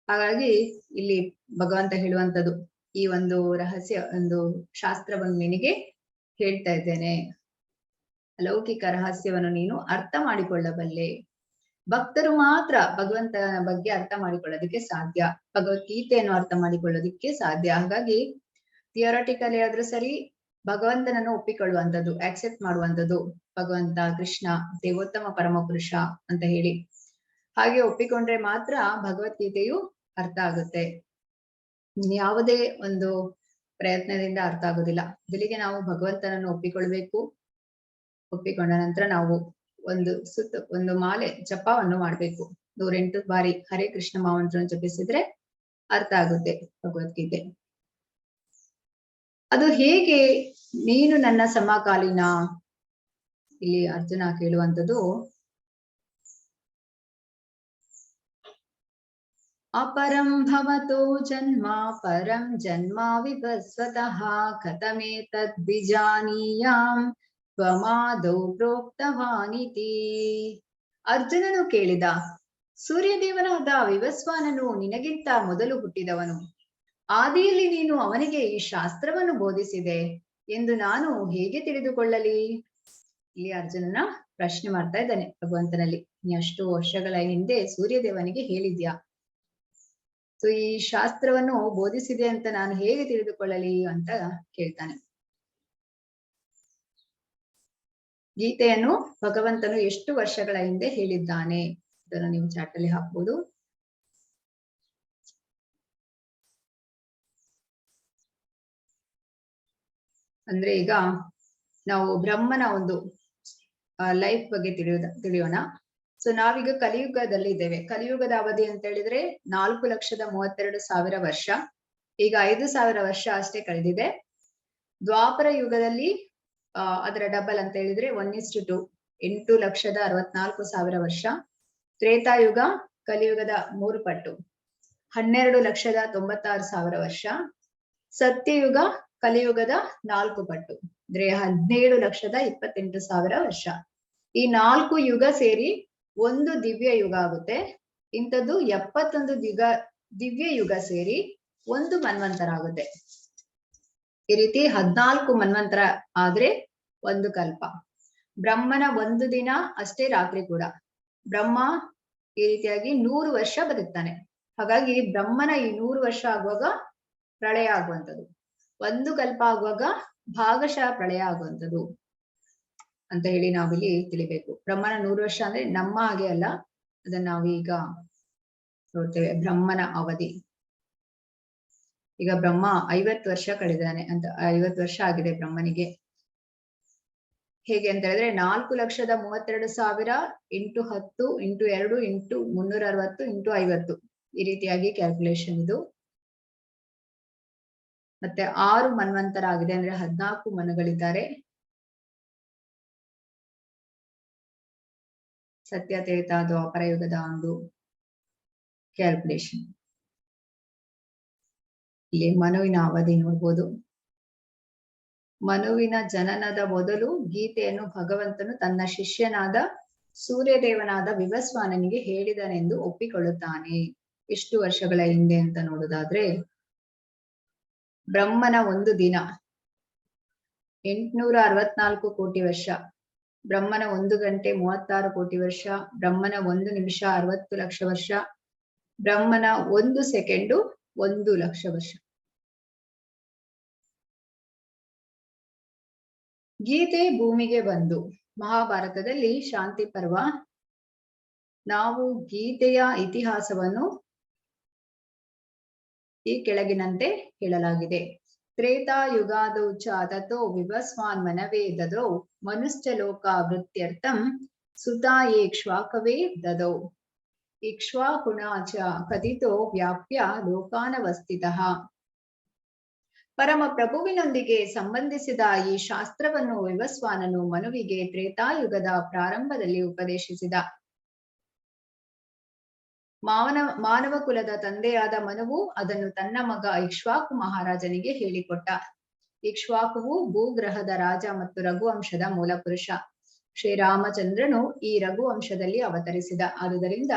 ಹಾಗಾಗಿ ಇಲ್ಲಿ ಭಗವಂತ ಹೇಳುವಂಥದ್ದು, ಈ ಒಂದು ಒಂದು ಶಾಸ್ತ್ರವನ್ನು ನಿನಗೆ ಹೇಳ್ತಾ ಇದ್ದೇನೆ, ಅಲೌಕಿಕ ರಹಸ್ಯವನ್ನು ನೀನು ಅರ್ಥ ಮಾಡಿಕೊಳ್ಳಬಲ್ಲೆ. ಭಕ್ತರು ಮಾತ್ರ ಭಗವಂತನ ಬಗ್ಗೆ ಅರ್ಥ ಮಾಡಿಕೊಳ್ಳೋದಕ್ಕೆ ಸಾಧ್ಯ, ಭಗವದ್ಗೀತೆಯನ್ನು ಅರ್ಥ ಮಾಡಿಕೊಳ್ಳೋದಕ್ಕೆ ಸಾಧ್ಯ. ಹಾಗಾಗಿ ಥಿಯರಟಿಕಲಿ ಆದ್ರೂ ಸರಿ ಭಗವಂತನನ್ನು ಒಪ್ಪಿಕೊಳ್ಳುವಂಥದ್ದು, ಆಕ್ಸೆಪ್ಟ್ ಮಾಡುವಂಥದ್ದು, ಭಗವಂತ ಕೃಷ್ಣ ದೇವೋತ್ತಮ ಪರಮ ಪುರುಷ ಅಂತ ಹೇಳಿ ಹಾಗೆ ಒಪ್ಪಿಕೊಂಡ್ರೆ ಮಾತ್ರ ಭಗವದ್ಗೀತೆಯು ಅರ್ಥ ಆಗುತ್ತೆ. ಯಾವುದೇ ಒಂದು ಪ್ರಯತ್ನದಿಂದ ಅರ್ಥ ಆಗೋದಿಲ್ಲ. ಮೊದಲಿಗೆ ನಾವು ಭಗವಂತನನ್ನು ಒಪ್ಪಿಕೊಳ್ಬೇಕು. ಒಪ್ಪಿಕೊಂಡ ನಂತರ ನಾವು ಒಂದು ಮಾಲೆ ಜಪವನ್ನು ಮಾಡ್ಬೇಕು. 108 ಬಾರಿ ಹರೇ ಕೃಷ್ಣ ಮಹಾಮಂತ್ರವನ್ನು ಜಪಿಸಿದ್ರೆ ಅರ್ಥ ಆಗುತ್ತೆ ಭಗವದ್ಗೀತೆ. ಅದು ಹೇಗೆ? ನೀನು ನನ್ನ ಸಮಕಾಲೀನ. ಇಲ್ಲಿ ಅರ್ಜುನ ಕೇಳುವಂಥದ್ದು, ಅಪರಂ ಭವತೋ ಜನ್ಮ ಪರಂ ಜನ್ಮ ವಿಭಸ್ವತಃ ಕಥಮೇತದ್ ವಿಜಾನೀಯಾಂ ತ್ವಮಾದೌ ಪ್ರೋಕ್ತವಾನಿತಿ. ಅರ್ಜುನನು ಕೇಳಿದ, ಸೂರ್ಯದೇವನಾದ ವಿವಸ್ವಾನನು ನಿನಗಿಂತ ಮೊದಲು ಹುಟ್ಟಿದವನು. ಆದಿಯಲ್ಲಿ ನೀನು ಅವನಿಗೆ ಈ ಶಾಸ್ತ್ರವನ್ನು ಬೋಧಿಸಿದೆ ಎಂದು ನಾನು ಹೇಗೆ ತಿಳಿದುಕೊಳ್ಳಲಿ? ಇಲ್ಲಿ ಅರ್ಜುನನ ಪ್ರಶ್ನೆ ಮಾಡ್ತಾ ಇದ್ದಾನೆ ಭಗವಂತನಲ್ಲಿ. ನೀ ಅಷ್ಟು ವರ್ಷಗಳ ಹಿಂದೆ ಸೂರ್ಯದೇವನಿಗೆ ಹೇಳಿದ್ಯಾ, ಸೊ ಈ ಶಾಸ್ತ್ರವನ್ನು ಬೋಧಿಸಿದೆ ಅಂತ ನಾನು ಹೇಗೆ ತಿಳಿದುಕೊಳ್ಳಲಿ ಅಂತ ಕೇಳ್ತಾನೆ. ಗೀತೆಯನ್ನು ಭಗವಂತನು ಎಷ್ಟು ವರ್ಷಗಳ ಹಿಂದೆ ಹೇಳಿದ್ದಾನೆ ಅದನ್ನು ನೀವು ಚಾಟ್ ಅಲ್ಲಿ ಹಾಕ್ಬೋದು. ಅಂದ್ರೆ ಈಗ ನಾವು ಬ್ರಹ್ಮನ ಒಂದು ಲೈಫ್ ಬಗ್ಗೆ ತಿಳಿಯೋಣ. ಸೊ ನಾವೀಗ ಕಲಿಯುಗದಲ್ಲಿ ಇದ್ದೇವೆ. ಕಲಿಯುಗದ ಅವಧಿ ಅಂತ ಹೇಳಿದ್ರೆ 4,32,000 ವರ್ಷ. ಈಗ 5,000 ವರ್ಷ ಅಷ್ಟೇ ಕಳೆದಿದೆ. ದ್ವಾಪರ ಯುಗದಲ್ಲಿ ಅದರ ಡಬಲ್ ಅಂತ ಹೇಳಿದ್ರೆ 1:2 8,64,000 ವರ್ಷ. ತ್ರೇತಾಯುಗ ಕಲಿಯುಗದ 3 ಪಟ್ಟು 12,96,000 ವರ್ಷ. ಸತ್ಯಯುಗ ಕಲಿಯುಗದ 4 ಪಟ್ಟು ಅಂದ್ರೆ 17,28,000 ವರ್ಷ. ಈ 4 ಯುಗ ಸೇರಿ ಒಂದು ದಿವ್ಯ ಯುಗ ಆಗುತ್ತೆ. ಇಂಥದ್ದು 71 ದಿವ್ಯ ಯುಗ ಸೇರಿ ಒಂದು ಮನ್ವಂತರ ಆಗುತ್ತೆ. ಈ ರೀತಿ 14 ಮನ್ವಂತರ ಆದ್ರೆ ಒಂದು ಕಲ್ಪ. ಬ್ರಹ್ಮನ ಒಂದು ದಿನ ಅಷ್ಟೇ ರಾತ್ರಿ ಕೂಡ. ಬ್ರಹ್ಮ ಈ ರೀತಿಯಾಗಿ 100 ವರ್ಷ ಬದುಕ್ತಾನೆ. ಹಾಗಾಗಿ ಬ್ರಹ್ಮನ ಈ 100 ವರ್ಷ ಆಗುವಾಗ ಪ್ರಳಯ ಆಗುವಂಥದ್ದು, ಒಂದು ಕಲ್ಪ ಆಗುವಾಗ ಭಾಗಶಃ ಪ್ರಳಯ ಆಗುವಂಥದ್ದು ಅಂತ ಹೇಳಿ ನಾವಿಲ್ಲಿ ತಿಳಿಬೇಕು. ಬ್ರಹ್ಮನ 100 ವರ್ಷ ಅಂದ್ರೆ ನಮ್ಮ ಹಾಗೆ ಅಲ್ಲ, ಅದನ್ನ ನಾವೀಗ ನೋಡ್ತೇವೆ. ಬ್ರಹ್ಮನ ಅವಧಿ ಈಗ ಬ್ರಹ್ಮ 50 ವರ್ಷ ಕಳೆದಾನೆ ಅಂತ, 50 ವರ್ಷ ಆಗಿದೆ ಬ್ರಹ್ಮನಿಗೆ. ಹೇಗೆ ಅಂತ ಹೇಳಿದ್ರೆ 4,32,000 ಇಂಟು 10 ಇಂಟು 2 ಇಂಟು 360 ಇಂಟು 50 ಈ ರೀತಿಯಾಗಿ ಕ್ಯಾಲ್ಕುಲೇಷನ್ ಇದು. ಮತ್ತೆ 6 ಮನ್ವಂತರ ಆಗಿದೆ ಅಂದ್ರೆ 14 ಮನುಗಳಿದ್ದಾರೆ. ಸತ್ಯ ತ್ರೇತ ದ್ವಾಪರ ಯುಗದ ಒಂದು ಕ್ಯಾಲ್ಕುಲೇಷನ್. ಇಲ್ಲಿ ಮನುವಿನ ಅವಧಿ ನೋಡ್ಬೋದು. ಮನುವಿನ ಜನನದ ಮೊದಲು ಗೀತೆಯನ್ನು ಭಗವಂತನು ತನ್ನ ಶಿಷ್ಯನಾದ ಸೂರ್ಯದೇವನಾದ ವಿವಸ್ವಾನನಿಗೆ ಹೇಳಿದನೆಂದು ಒಪ್ಪಿಕೊಳ್ಳುತ್ತಾನೆ. ಎಷ್ಟು ವರ್ಷಗಳ ಹಿಂದೆ ಅಂತ ನೋಡುದಾದ್ರೆ ಬ್ರಹ್ಮನ ಒಂದು ದಿನ 864 ಕೋಟಿ ವರ್ಷ, ಬ್ರಹ್ಮನ 1 ಗಂಟೆ 36 ಕೋಟಿ ವರ್ಷ, ಬ್ರಹ್ಮನ 1 ನಿಮಿಷ 60 ಲಕ್ಷ ವರ್ಷ, ಬ್ರಹ್ಮನ 1 ಸೆಕೆಂಡು 1 ಲಕ್ಷ ವರ್ಷ. ಗೀತೆ ಭೂಮಿಗೆ ಬಂದು ಮಹಾಭಾರತದಲ್ಲಿ ಶಾಂತಿ ಪರ್ವ. ನಾವು ಗೀತೆಯ ಇತಿಹಾಸವನ್ನು ಈ ಕೆಳಗಿನಂತೆ ಹೇಳಲಾಗಿದೆ. ತ್ರೇತಾಯುಗಾದೌ ಚ ತಥೋ ವಿವಸ್ವಾನ್ ಮನವೇ ದದೌ ಮನುಶ್ಚ ಲೋಕ ವೃತ್ಯರ್ಥಂ ಸುತಾಯೇ ಇಕ್ಷ್ವಾಕವೇ ದದೌ ಇಕ್ಷ್ವಾಕುಣಾ ಚ ಕಥಿತೋ ವ್ಯಾಪ್ಯ ಲೋಕಾನವಸ್ಥಿತಃ. ಪರಮ ಪ್ರಭುವಿನೊಂದಿಗೆ ಸಂಬಂಧಿಸಿದ ಈ ಶಾಸ್ತ್ರವನ್ನು ವಿವಸ್ವಾನನು ಮನುವಿಗೆ ತ್ರೇತಾಯುಗದ ಪ್ರಾರಂಭದಲ್ಲಿ ಉಪದೇಶಿಸಿದ. ಮಾನವ ಕುಲದ ತಂದೆಯಾದ ಮನುವು ಅದನ್ನು ತನ್ನ ಮಗ ಇಕ್ಷ್ವಾಕು ಮಹಾರಾಜನಿಗೆ ಹೇಳಿಕೊಟ್ಟ. ಇಕ್ಷ್ವಾಕುವು ಭೂಗ್ರಹದ ರಾಜ ಮತ್ತು ರಘುವಂಶದ ಮೂಲಪುರುಷ. ಶ್ರೀರಾಮಚಂದ್ರನು ಈ ರಘುವಂಶದಲ್ಲಿ ಅವತರಿಸಿದ. ಆದುದರಿಂದ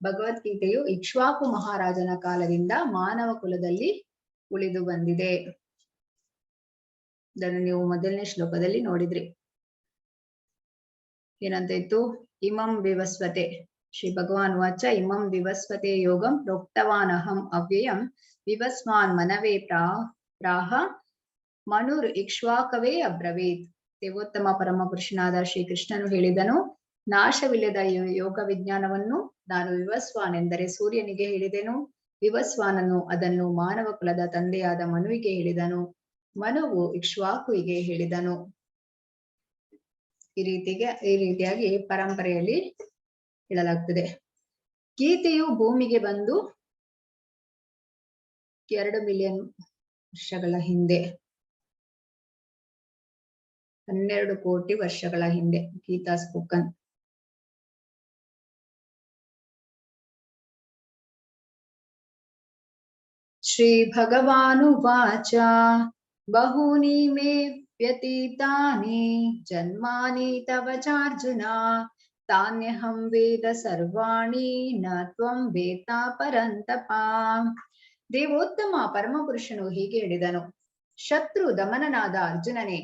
ಭಗವದ್ಗೀತೆಯು ಇಕ್ಷ್ವಾಕು ಮಹಾರಾಜನ ಕಾಲದಿಂದ ಮಾನವ ಕುಲದಲ್ಲಿ ಉಳಿದು ಬಂದಿದೆ. ಇದನ್ನು ನೀವು ಮೊದಲನೇ ಶ್ಲೋಕದಲ್ಲಿ ನೋಡಿದ್ರಿ. ಏನಂತ ಇತ್ತು? ಇಮಂ ವಿವಸ್ವತೆ ಶ್ರೀ ಭಗವಾನ್ ವಾಚ ಇಮಂ ವಿವಸ್ವತೆ ಯೋಗಂ ಪ್ರೋಕ್ತವಾನ್ ಅಹಂ ಅವ್ಯಯಂ ವಿವಸ್ವಾನ್ ಮನವೇ ಪ್ರಾಹ ಮನುರ್ ಇಕ್ಷ್ವಾಕವೇ ಅಬ್ರವೀತ್. ದೇವೋತ್ತಮ ಪರಮ ಪುರುಷನಾದ ಶ್ರೀ ಕೃಷ್ಣನು ಹೇಳಿದನು, ನಾಶವಿಲ್ಲದ ಯೋಗ ವಿಜ್ಞಾನವನ್ನು ನಾನು ವಿವಸ್ವಾನ್ ಎಂದರೆ ಸೂರ್ಯನಿಗೆ ಹೇಳಿದೆನು. ವಿವಸ್ವಾನನು ಅದನ್ನು ಮಾನವ ಕುಲದ ತಂದೆಯಾದ ಮನುವಿಗೆ ಹೇಳಿದನು. ಮನುವು ಇಕ್ಷ್ವಾಕುವಿಗೆ ಹೇಳಿದನು. ಈ ರೀತಿಯಾಗಿ ಪರಂಪರೆಯಲ್ಲಿ ಹೇಳಲಾಗ್ತದೆ. ಗೀತೆಯು ಭೂಮಿಗೆ ಬಂದು 2 ಮಿಲಿಯನ್ ವರ್ಷಗಳ ಹಿಂದೆ, 12 ಕೋಟಿ ವರ್ಷಗಳ ಹಿಂದೆ ಗೀತಾ ಸ್ಪೋಕನ್. ಶ್ರೀ ಭಗವಾನುವಾಚ ಬಹೂನಿ ಮೇ ವ್ಯತೀತಾನಿ ಜನ್ಮಾನಿ ತವ ಚಾರ್ಜುನ ತಾನ್ಯಹಂ ವೇದ ಸರ್ವಾಣಿ ನ ತ್ವಂ ವೇತ್ತಾ ಪರಂತಪ. ದೇವೋತ್ತಮ ಪರಮಪುರುಷನು ಹೀಗೆ ಹೇಳಿದನು, ಶತ್ರು ದಮನನಾದ ಅರ್ಜುನನೇ,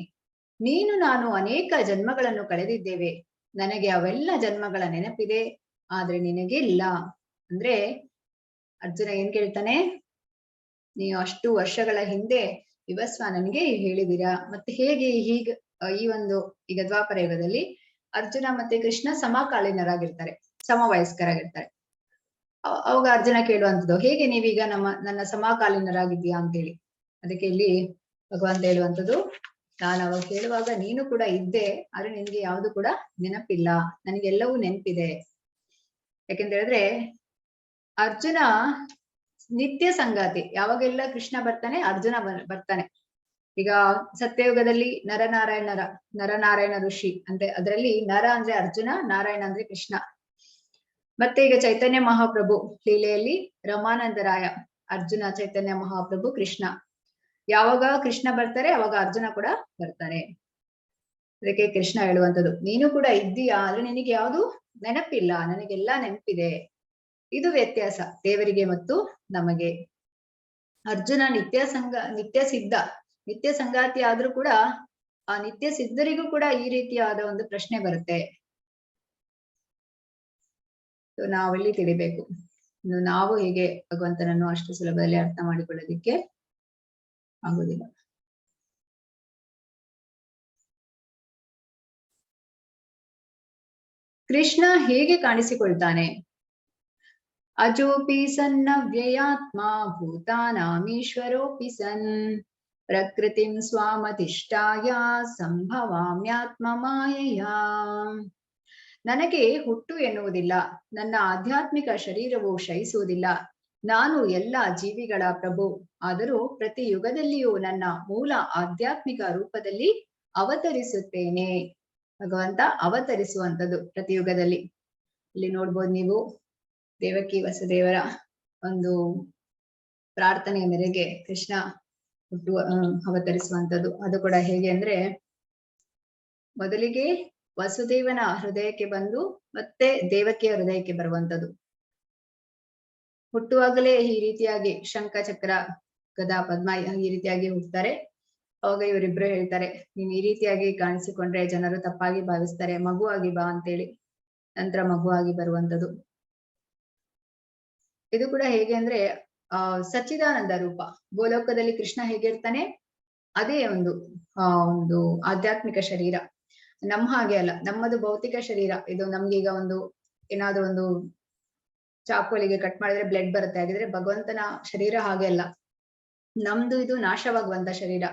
ನೀನು ನಾನು ಅನೇಕ ಜನ್ಮಗಳನ್ನು ಕಳೆದಿದ್ದೇವೆ. ನನಗೆ ಅವೆಲ್ಲ ಜನ್ಮಗಳ ನೆನಪಿದೆ, ಆದ್ರೆ ನಿನಗೆ ಇಲ್ಲ. ಅಂದ್ರೆ ಅರ್ಜುನ ಏನ್ ಕೇಳ್ತಾನೆ, ನೀವು ಅಷ್ಟು ವರ್ಷಗಳ ಹಿಂದೆ ವಿವಸ್ವ ನನಗೆ ಹೇಳಿದೀರಾ, ಮತ್ತೆ ಹೇಗೆ ಹೀಗ ಈ ಒಂದು ಈಗ ದ್ವಾಪರ ಯುಗದಲ್ಲಿ ಅರ್ಜುನ ಮತ್ತೆ ಕೃಷ್ಣ ಸಮಕಾಲೀನರಾಗಿರ್ತಾರೆ, ಸಮವಯಸ್ಕರಾಗಿರ್ತಾರೆ. ಅವಾಗ ಅರ್ಜುನ ಕೇಳುವಂಥದ್ದು, ಹೇಗೆ ನೀವೀಗ ನನ್ನ ಸಮಕಾಲೀನರಾಗಿದ್ದೀಯಾ ಅಂತೇಳಿ. ಅದಕ್ಕೆ ಇಲ್ಲಿ ಭಗವಂತ ಹೇಳುವಂಥದ್ದು, ನಾನು ಅವಾಗ ಕೇಳುವಾಗ ನೀನು ಕೂಡ ಇದ್ದೆ, ಆದ್ರೆ ನಿನ್ಗೆ ಯಾವ್ದು ಕೂಡ ನೆನಪಿಲ್ಲ, ನನಗೆಲ್ಲವೂ ನೆನಪಿದೆ. ಯಾಕೆಂತ ಹೇಳಿದ್ರೆ ಅರ್ಜುನ ನಿತ್ಯ ಸಂಗಾತಿ, ಯಾವಾಗೆಲ್ಲ ಕೃಷ್ಣ ಬರ್ತಾನೆ ಅರ್ಜುನ ಬರ್ತಾನೆ. ಈಗ ಸತ್ಯಯುಗದಲ್ಲಿ ನರನಾರಾಯಣ ಋಷಿ ಅಂತೆ, ಅದರಲ್ಲಿ ನರ ಅಂದ್ರೆ ಅರ್ಜುನ, ನಾರಾಯಣ ಅಂದ್ರೆ ಕೃಷ್ಣ. ಮತ್ತೆ ಈಗ ಚೈತನ್ಯ ಮಹಾಪ್ರಭು ಲೀಲೆಯಲ್ಲಿ ರಮಾನಂದರಾಯ, ಅರ್ಜುನ, ಚೈತನ್ಯ ಮಹಾಪ್ರಭು ಕೃಷ್ಣ. ಯಾವಾಗ ಕೃಷ್ಣ ಬರ್ತಾರೆ ಅವಾಗ ಅರ್ಜುನ ಕೂಡ ಬರ್ತಾರೆ. ಅದಕ್ಕೆ ಕೃಷ್ಣ ಹೇಳುವಂಥದ್ದು, ನೀನು ಕೂಡ ಇದ್ದೀಯಾ, ಆದ್ರೆ ನಿನಗೆ ಯಾವುದು ನೆನಪಿಲ್ಲ, ನನಗೆಲ್ಲಾ ನೆನಪಿದೆ. ಇದು ವ್ಯತ್ಯಾಸ ದೇವರಿಗೆ ಮತ್ತು ನಮಗೆ. ಅರ್ಜುನ ನಿತ್ಯ ಸಂಗಾತಿ ಆದ್ರೂ ಕೂಡ ಆ ನಿತ್ಯ ಸಿದ್ಧರಿಗೂ ಕೂಡ ಈ ರೀತಿಯಾದ ಒಂದು ಪ್ರಶ್ನೆ ಬರುತ್ತೆ. ನಾವೆಲ್ಲಿ ತಿಳಿಬೇಕು. ಇನ್ನು ನಾವು ಹೀಗೆ ಭಗವಂತನನ್ನು ಅಷ್ಟು ಸುಲಭದಲ್ಲಿ ಅರ್ಥ ಮಾಡಿಕೊಳ್ಳೋದಿಕ್ಕೆ ಆಗುದಿಲ್ಲ. ಕೃಷ್ಣ ಹೇಗೆ ಕಾಣಿಸಿಕೊಳ್ತಾನೆ? ಅಜೋಪಿ ಸನ್ನವ್ಯಯಾತ್ಮ ಭೂತಾನಾಮೀಶ್ವರೋಪಿ ಸನ್ ಪ್ರಕೃತಿಂ ಸ್ವಾಮಧಿಷ್ಠಾಯ ಸಂಭವಾಮ್ಯಾತ್ಮ ಮಾಯೆಯಾ. ನನಗೆ ಹುಟ್ಟು ಎನ್ನುವುದಿಲ್ಲ, ನನ್ನ ಆಧ್ಯಾತ್ಮಿಕ ಶರೀರವು ಕ್ಷಯಿಸುವುದಿಲ್ಲ. ನಾನು ಎಲ್ಲ ಜೀವಿಗಳ ಪ್ರಭು, ಆದರೂ ಪ್ರತಿ ಯುಗದಲ್ಲಿಯೂ ನನ್ನ ಮೂಲ ಆಧ್ಯಾತ್ಮಿಕ ರೂಪದಲ್ಲಿ ಅವತರಿಸುತ್ತೇನೆ. ಭಗವಂತ ಅವತರಿಸುವಂಥದ್ದು ಪ್ರತಿ ಯುಗದಲ್ಲಿ. ಇಲ್ಲಿ ನೋಡ್ಬೋದು ನೀವು, ದೇವಕಿ ವಸುದೇವರ ಒಂದು ಪ್ರಾರ್ಥನೆಯ ಮೇರೆಗೆ ಕೃಷ್ಣ ಅವತರಿಸುವಂಥದ್ದು. ಅದು ಕೂಡ ಹೇಗೆ ಅಂದ್ರೆ, ಮೊದಲಿಗೆ ವಸುದೇವನ ಹೃದಯಕ್ಕೆ ಬಂದು ಮತ್ತೆ ದೇವಕಿಯ ಹೃದಯಕ್ಕೆ ಬರುವಂಥದ್ದು. ಹುಟ್ಟುವಾಗಲೇ ಈ ರೀತಿಯಾಗಿ ಶಂಖ ಚಕ್ರ ಗದಾ ಪದ್ಮ ಈ ರೀತಿಯಾಗಿ ಹುಟ್ಟುತ್ತಾರೆ. ಅವಾಗ ಇವರಿಬ್ರು ಹೇಳ್ತಾರೆ, ನೀನ್ ಈ ರೀತಿಯಾಗಿ ಕಾಣಿಸಿಕೊಂಡ್ರೆ ಜನರು ತಪ್ಪಾಗಿ ಭಾವಿಸ್ತಾರೆ, ಮಗುವಾಗಿ ಬಾ ಅಂತೇಳಿ. ನಂತರ ಮಗುವಾಗಿ ಬರುವಂಥದ್ದು. ಇದು ಕೂಡ ಹೇಗೆ ಅಂದ್ರೆ ಸಚ್ಚಿದಾನಂದ ರೂಪ. ಗೋಲೋಕದಲ್ಲಿ ಕೃಷ್ಣ ಹೇಗಿರ್ತಾನೆ ಅದೇ ಒಂದು ಆಧ್ಯಾತ್ಮಿಕ ಶರೀರ. ನಮ್ಮ ಹಾಗೆ ಅಲ್ಲ, ನಮ್ಮದು ಭೌತಿಕ ಶರೀರ. ಇದು ನಮ್ಗೀಗ ಏನಾದ್ರೂ ಒಂದು ಚಾಕುವಲಿಗೆ ಕಟ್ ಮಾಡಿದ್ರೆ ಬ್ಲಡ್ ಬರುತ್ತೆ, ಹಾಗಿದ್ರೆ ಭಗವಂತನ ಶರೀರ ಹಾಗೆ ಅಲ್ಲ. ನಮ್ದು ಇದು ನಾಶವಾಗುವಂತ ಶರೀರ,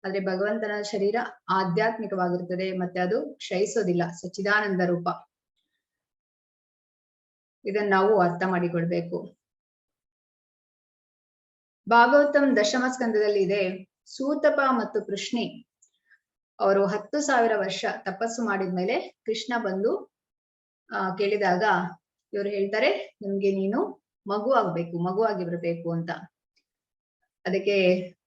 ಆದ್ರೆ ಭಗವಂತನ ಶರೀರ ಆಧ್ಯಾತ್ಮಿಕವಾಗಿರ್ತದೆ, ಮತ್ತೆ ಅದು ಕ್ಷಯಿಸೋದಿಲ್ಲ, ಸಚ್ಚಿದಾನಂದ ರೂಪ. ಇದನ್ನ ನಾವು ಅರ್ಥ ಮಾಡಿಕೊಳ್ಬೇಕು. ಭಾಗವತಂ ದಶಮ ಸ್ಕಂದದಲ್ಲಿ ಇದೆ, ಸೂತಪ ಮತ್ತು ಕೃಷ್ಣಿ ಅವರು 10,000 ವರ್ಷ ತಪಸ್ಸು ಮಾಡಿದ್ಮೇಲೆ ಕೃಷ್ಣ ಬಂದು ಕೇಳಿದಾಗ ಇವರು ಹೇಳ್ತಾರೆ, ನಿಮ್ಗೆ ನೀನು ಮಗುವಾಗಿ ಬರಬೇಕು ಅಂತ. ಅದಕ್ಕೆ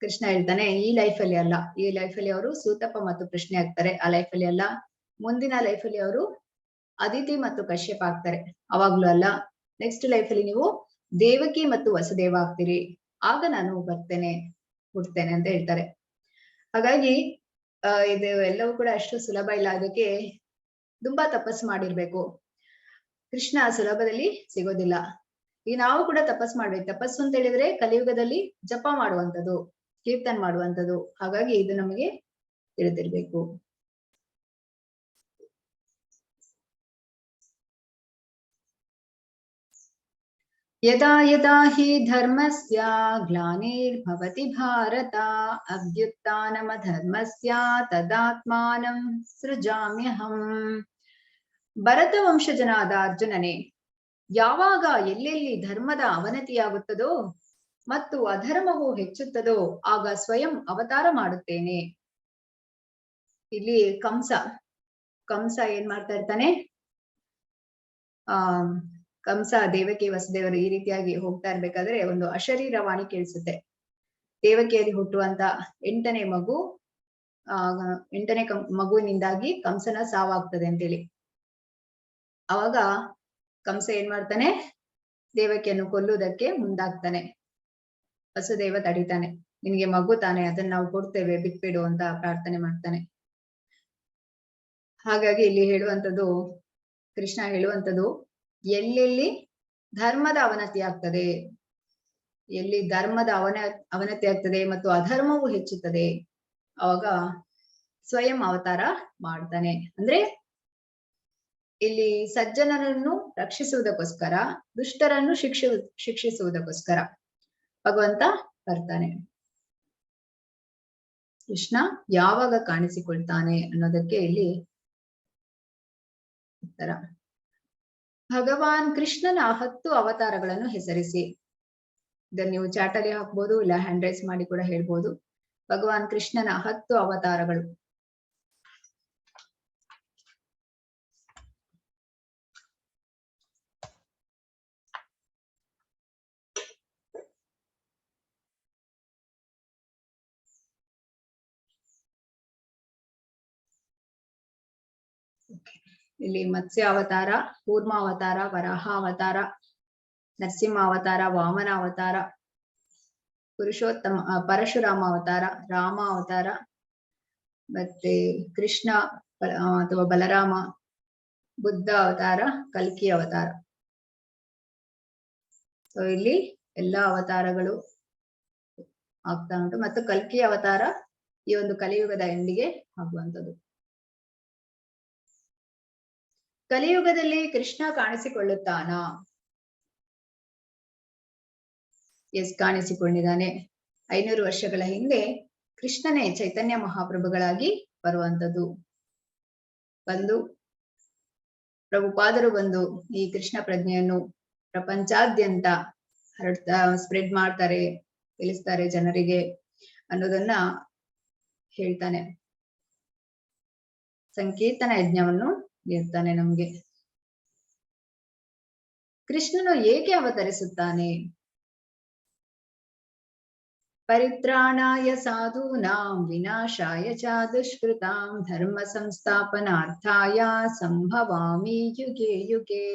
ಕೃಷ್ಣ ಹೇಳ್ತಾನೆ, ಈ ಲೈಫಲ್ಲಿ ಅಲ್ಲ, ಈ ಲೈಫಲ್ಲಿ ಅವರು ಸೂತಪ ಮತ್ತು ಕೃಷ್ಣಿ ಆಗ್ತಾರೆ, ಆ ಲೈಫಲ್ಲಿ ಅಲ್ಲ. ಮುಂದಿನ ಲೈಫಲ್ಲಿ ಅವರು ಅದಿತಿ ಮತ್ತು ಕಶ್ಯಪ ಆಗ್ತಾರೆ, ಅವಾಗ್ಲೂ ಅಲ್ಲ. ನೆಕ್ಸ್ಟ್ ಲೈಫಲ್ಲಿ ನೀವು ದೇವಕಿ ಮತ್ತು ವಸುದೇವ ಆಗ್ತೀರಿ, ಆಗ ನಾನು ಹುಡ್ತೇನೆ ಅಂತ ಹೇಳ್ತಾರೆ. ಹಾಗಾಗಿ ಇದು ಎಲ್ಲವೂ ಕೂಡ ಅಷ್ಟು ಸುಲಭ ಇಲ್ಲ, ಅದಕ್ಕೆ ತುಂಬಾ ತಪಸ್ಸು ಮಾಡಿರ್ಬೇಕು. ಕೃಷ್ಣ ಸುಲಭದಲ್ಲಿ ಸಿಗೋದಿಲ್ಲ. ಈಗ ನಾವು ಕೂಡ ತಪಸ್ಸು ಮಾಡ್ಬೇಕು. ತಪಸ್ಸು ಅಂತ ಹೇಳಿದ್ರೆ ಕಲಿಯುಗದಲ್ಲಿ ಜಪ ಮಾಡುವಂಥದ್ದು, ಕೀರ್ತನ್ ಮಾಡುವಂಥದ್ದು. ಹಾಗಾಗಿ ಇದು ನಮಗೆ ತಿಳಿದಿರ್ಬೇಕು. ಯದಾ ಯದಾ ಹಿ ಧರ್ಮಸ್ಯ ಗ್ಲಾನಿರ್ಭವತಿ ಭಾರತ ಅಭ್ಯುತ್ಥಾನಮಧರ್ಮಸ್ಯ ತದಾತ್ಮಾನಂ ಸೃಜಾಮ್ಯಹಂ. ಭರತ ವಂಶಜನಾದ ಅರ್ಜುನನೇ, ಯಾವಾಗ ಎಲ್ಲೆಲ್ಲಿ ಧರ್ಮದ ಅವನತಿಯಾಗುತ್ತದೋ ಮತ್ತು ಅಧರ್ಮವು ಹೆಚ್ಚುತ್ತದೋ ಆಗ ಸ್ವಯಂ ಅವತಾರ ಮಾಡುತ್ತೇನೆ. ಇಲ್ಲಿ ಕಂಸ ಏನ್ ಮಾಡ್ತಾ ಇರ್ತಾನೆ, ಕಂಸ ದೇವಕಿ ವಸುದೇವರು ಈ ರೀತಿಯಾಗಿ ಹೋಗ್ತಾ ಇರ್ಬೇಕಾದ್ರೆ ಒಂದು ಅಶರೀರವಾಣಿ ಕೇಳಿಸುತ್ತೆ. ದೇವಕಿಯಲ್ಲಿ ಹುಟ್ಟುವಂತ 8ನೇ ಮಗುವಿನಿಂದಾಗಿ ಕಂಸನ ಸಾವಾಗ್ತದೆ ಅಂತೇಳಿ. ಅವಾಗ ಕಂಸ ಏನ್ ಮಾಡ್ತಾನೆ, ದೇವಕಿಯನ್ನು ಕೊಲ್ಲುವುದಕ್ಕೆ ಮುಂದಾಗ್ತಾನೆ. ವಸುದೇವ ತಡಿತಾನೆ, ನಿನ್ಗೆ ಮಗು ತಾನೆ, ಅದನ್ನ ನಾವು ಕೊಡ್ತೇವೆ, ಬಿಟ್ಬಿಡು ಅಂತ ಪ್ರಾರ್ಥನೆ ಮಾಡ್ತಾನೆ. ಹಾಗಾಗಿ ಇಲ್ಲಿ ಕೃಷ್ಣ ಹೇಳುವಂಥದ್ದು, ಎಲ್ಲೆಲ್ಲಿ ಧರ್ಮದ ಅವನತಿ ಆಗ್ತದೆ, ಎಲ್ಲಿ ಧರ್ಮದ ಅವನತಿ ಆಗ್ತದೆ ಮತ್ತು ಅಧರ್ಮವು ಹೆಚ್ಚುತ್ತದೆ, ಅವಾಗ ಸ್ವಯಂ ಅವತಾರ ಮಾಡ್ತಾನೆ. ಅಂದ್ರೆ ಇಲ್ಲಿ ಸಜ್ಜನರನ್ನು ರಕ್ಷಿಸುವುದಕ್ಕೋಸ್ಕರ, ದುಷ್ಟರನ್ನು ಶಿಕ್ಷಿಸುವುದಕ್ಕೋಸ್ಕರ ಭಗವಂತ ಬರ್ತಾನೆ. ಕೃಷ್ಣ ಯಾವಾಗ ಕಾಣಿಸಿಕೊಳ್ತಾನೆ ಅನ್ನೋದಕ್ಕೆ ಇಲ್ಲಿ ಉತ್ತರ. ಭಗವಾನ್ ಕೃಷ್ಣನ 10 ಅವತಾರಗಳನ್ನು ಹೆಸರಿಸಿ. ಇದನ್ನು ನೀವು ಚಾಟ್ ಅಲ್ಲಿ ಹಾಕ್ಬೋದು, ಇಲ್ಲ ಹ್ಯಾಂಡ್ ರೈಸ್ ಮಾಡಿ ಕೂಡ ಹೇಳ್ಬೋದು. ಭಗವಾನ್ ಕೃಷ್ಣನ 10 ಅವತಾರಗಳು. ಇಲ್ಲಿ ಮತ್ಸ್ಯ ಅವತಾರ, ಕೂರ್ಮ ಅವತಾರ, ವರಾಹ ಅವತಾರ, ನರಸಿಂಹ ಅವತಾರ, ವಾಮನ ಅವತಾರ, ಪರಶುರಾಮ ಅವತಾರ, ರಾಮ ಅವತಾರ, ಮತ್ತೆ ಕೃಷ್ಣ ಅಥವಾ ಬಲರಾಮ, ಬುದ್ಧ ಅವತಾರ, ಕಲ್ಕಿ ಅವತಾರ. ಸೊ ಇಲ್ಲಿ ಎಲ್ಲಾ ಅವತಾರಗಳು ಆಗ್ತಾ ಉಂಟು. ಮತ್ತು ಕಲ್ಕಿ ಅವತಾರ ಈ ಒಂದು ಕಲಿಯುಗದ ಎಂಡಿಗೆ ಆಗುವಂಥದ್ದು. ಕಲಿಯುಗದಲ್ಲಿ ಕೃಷ್ಣ ಕಾಣಿಸಿಕೊಳ್ಳುತ್ತಾನ? ಎಸ್, ಕಾಣಿಸಿಕೊಂಡಿದ್ದಾನೆ. 500 ವರ್ಷಗಳ ಹಿಂದೆ ಕೃಷ್ಣನೇ ಚೈತನ್ಯ ಮಹಾಪ್ರಭುಗಳಾಗಿ ಬರುವಂಥದ್ದು. ಬಂದು ಪ್ರಭುಪಾದರು ಬಂದು ಈ ಕೃಷ್ಣ ಪ್ರಜ್ಞೆಯನ್ನು ಪ್ರಪಂಚಾದ್ಯಂತ ಸ್ಪ್ರೆಡ್ ಮಾಡ್ತಾರೆ, ತಿಳಿಸ್ತಾರೆ ಜನರಿಗೆ ಅನ್ನೋದನ್ನ ಹೇಳ್ತಾನೆ. ಸಂಕೀರ್ತನ ಯಜ್ಞವನ್ನು ನೀಡ್ತಾನೆ ನಮ್ಗೆ. ಕೃಷ್ಣನು ಏಕೆ ಅವತರಿಸುತ್ತಾನೆ? ಪರಿತ್ರಾಣಾಯ ಸಾಧೂನಾಂ ವಿನಾಶಾಯ ಚ ದುಷ್ಕೃತಾಂ ಧರ್ಮ ಸಂಸ್ಥಾಪನಾರ್ಥಾಯ ಸಂಭವಾಮಿ ಯುಗೆ ಯುಗೆ.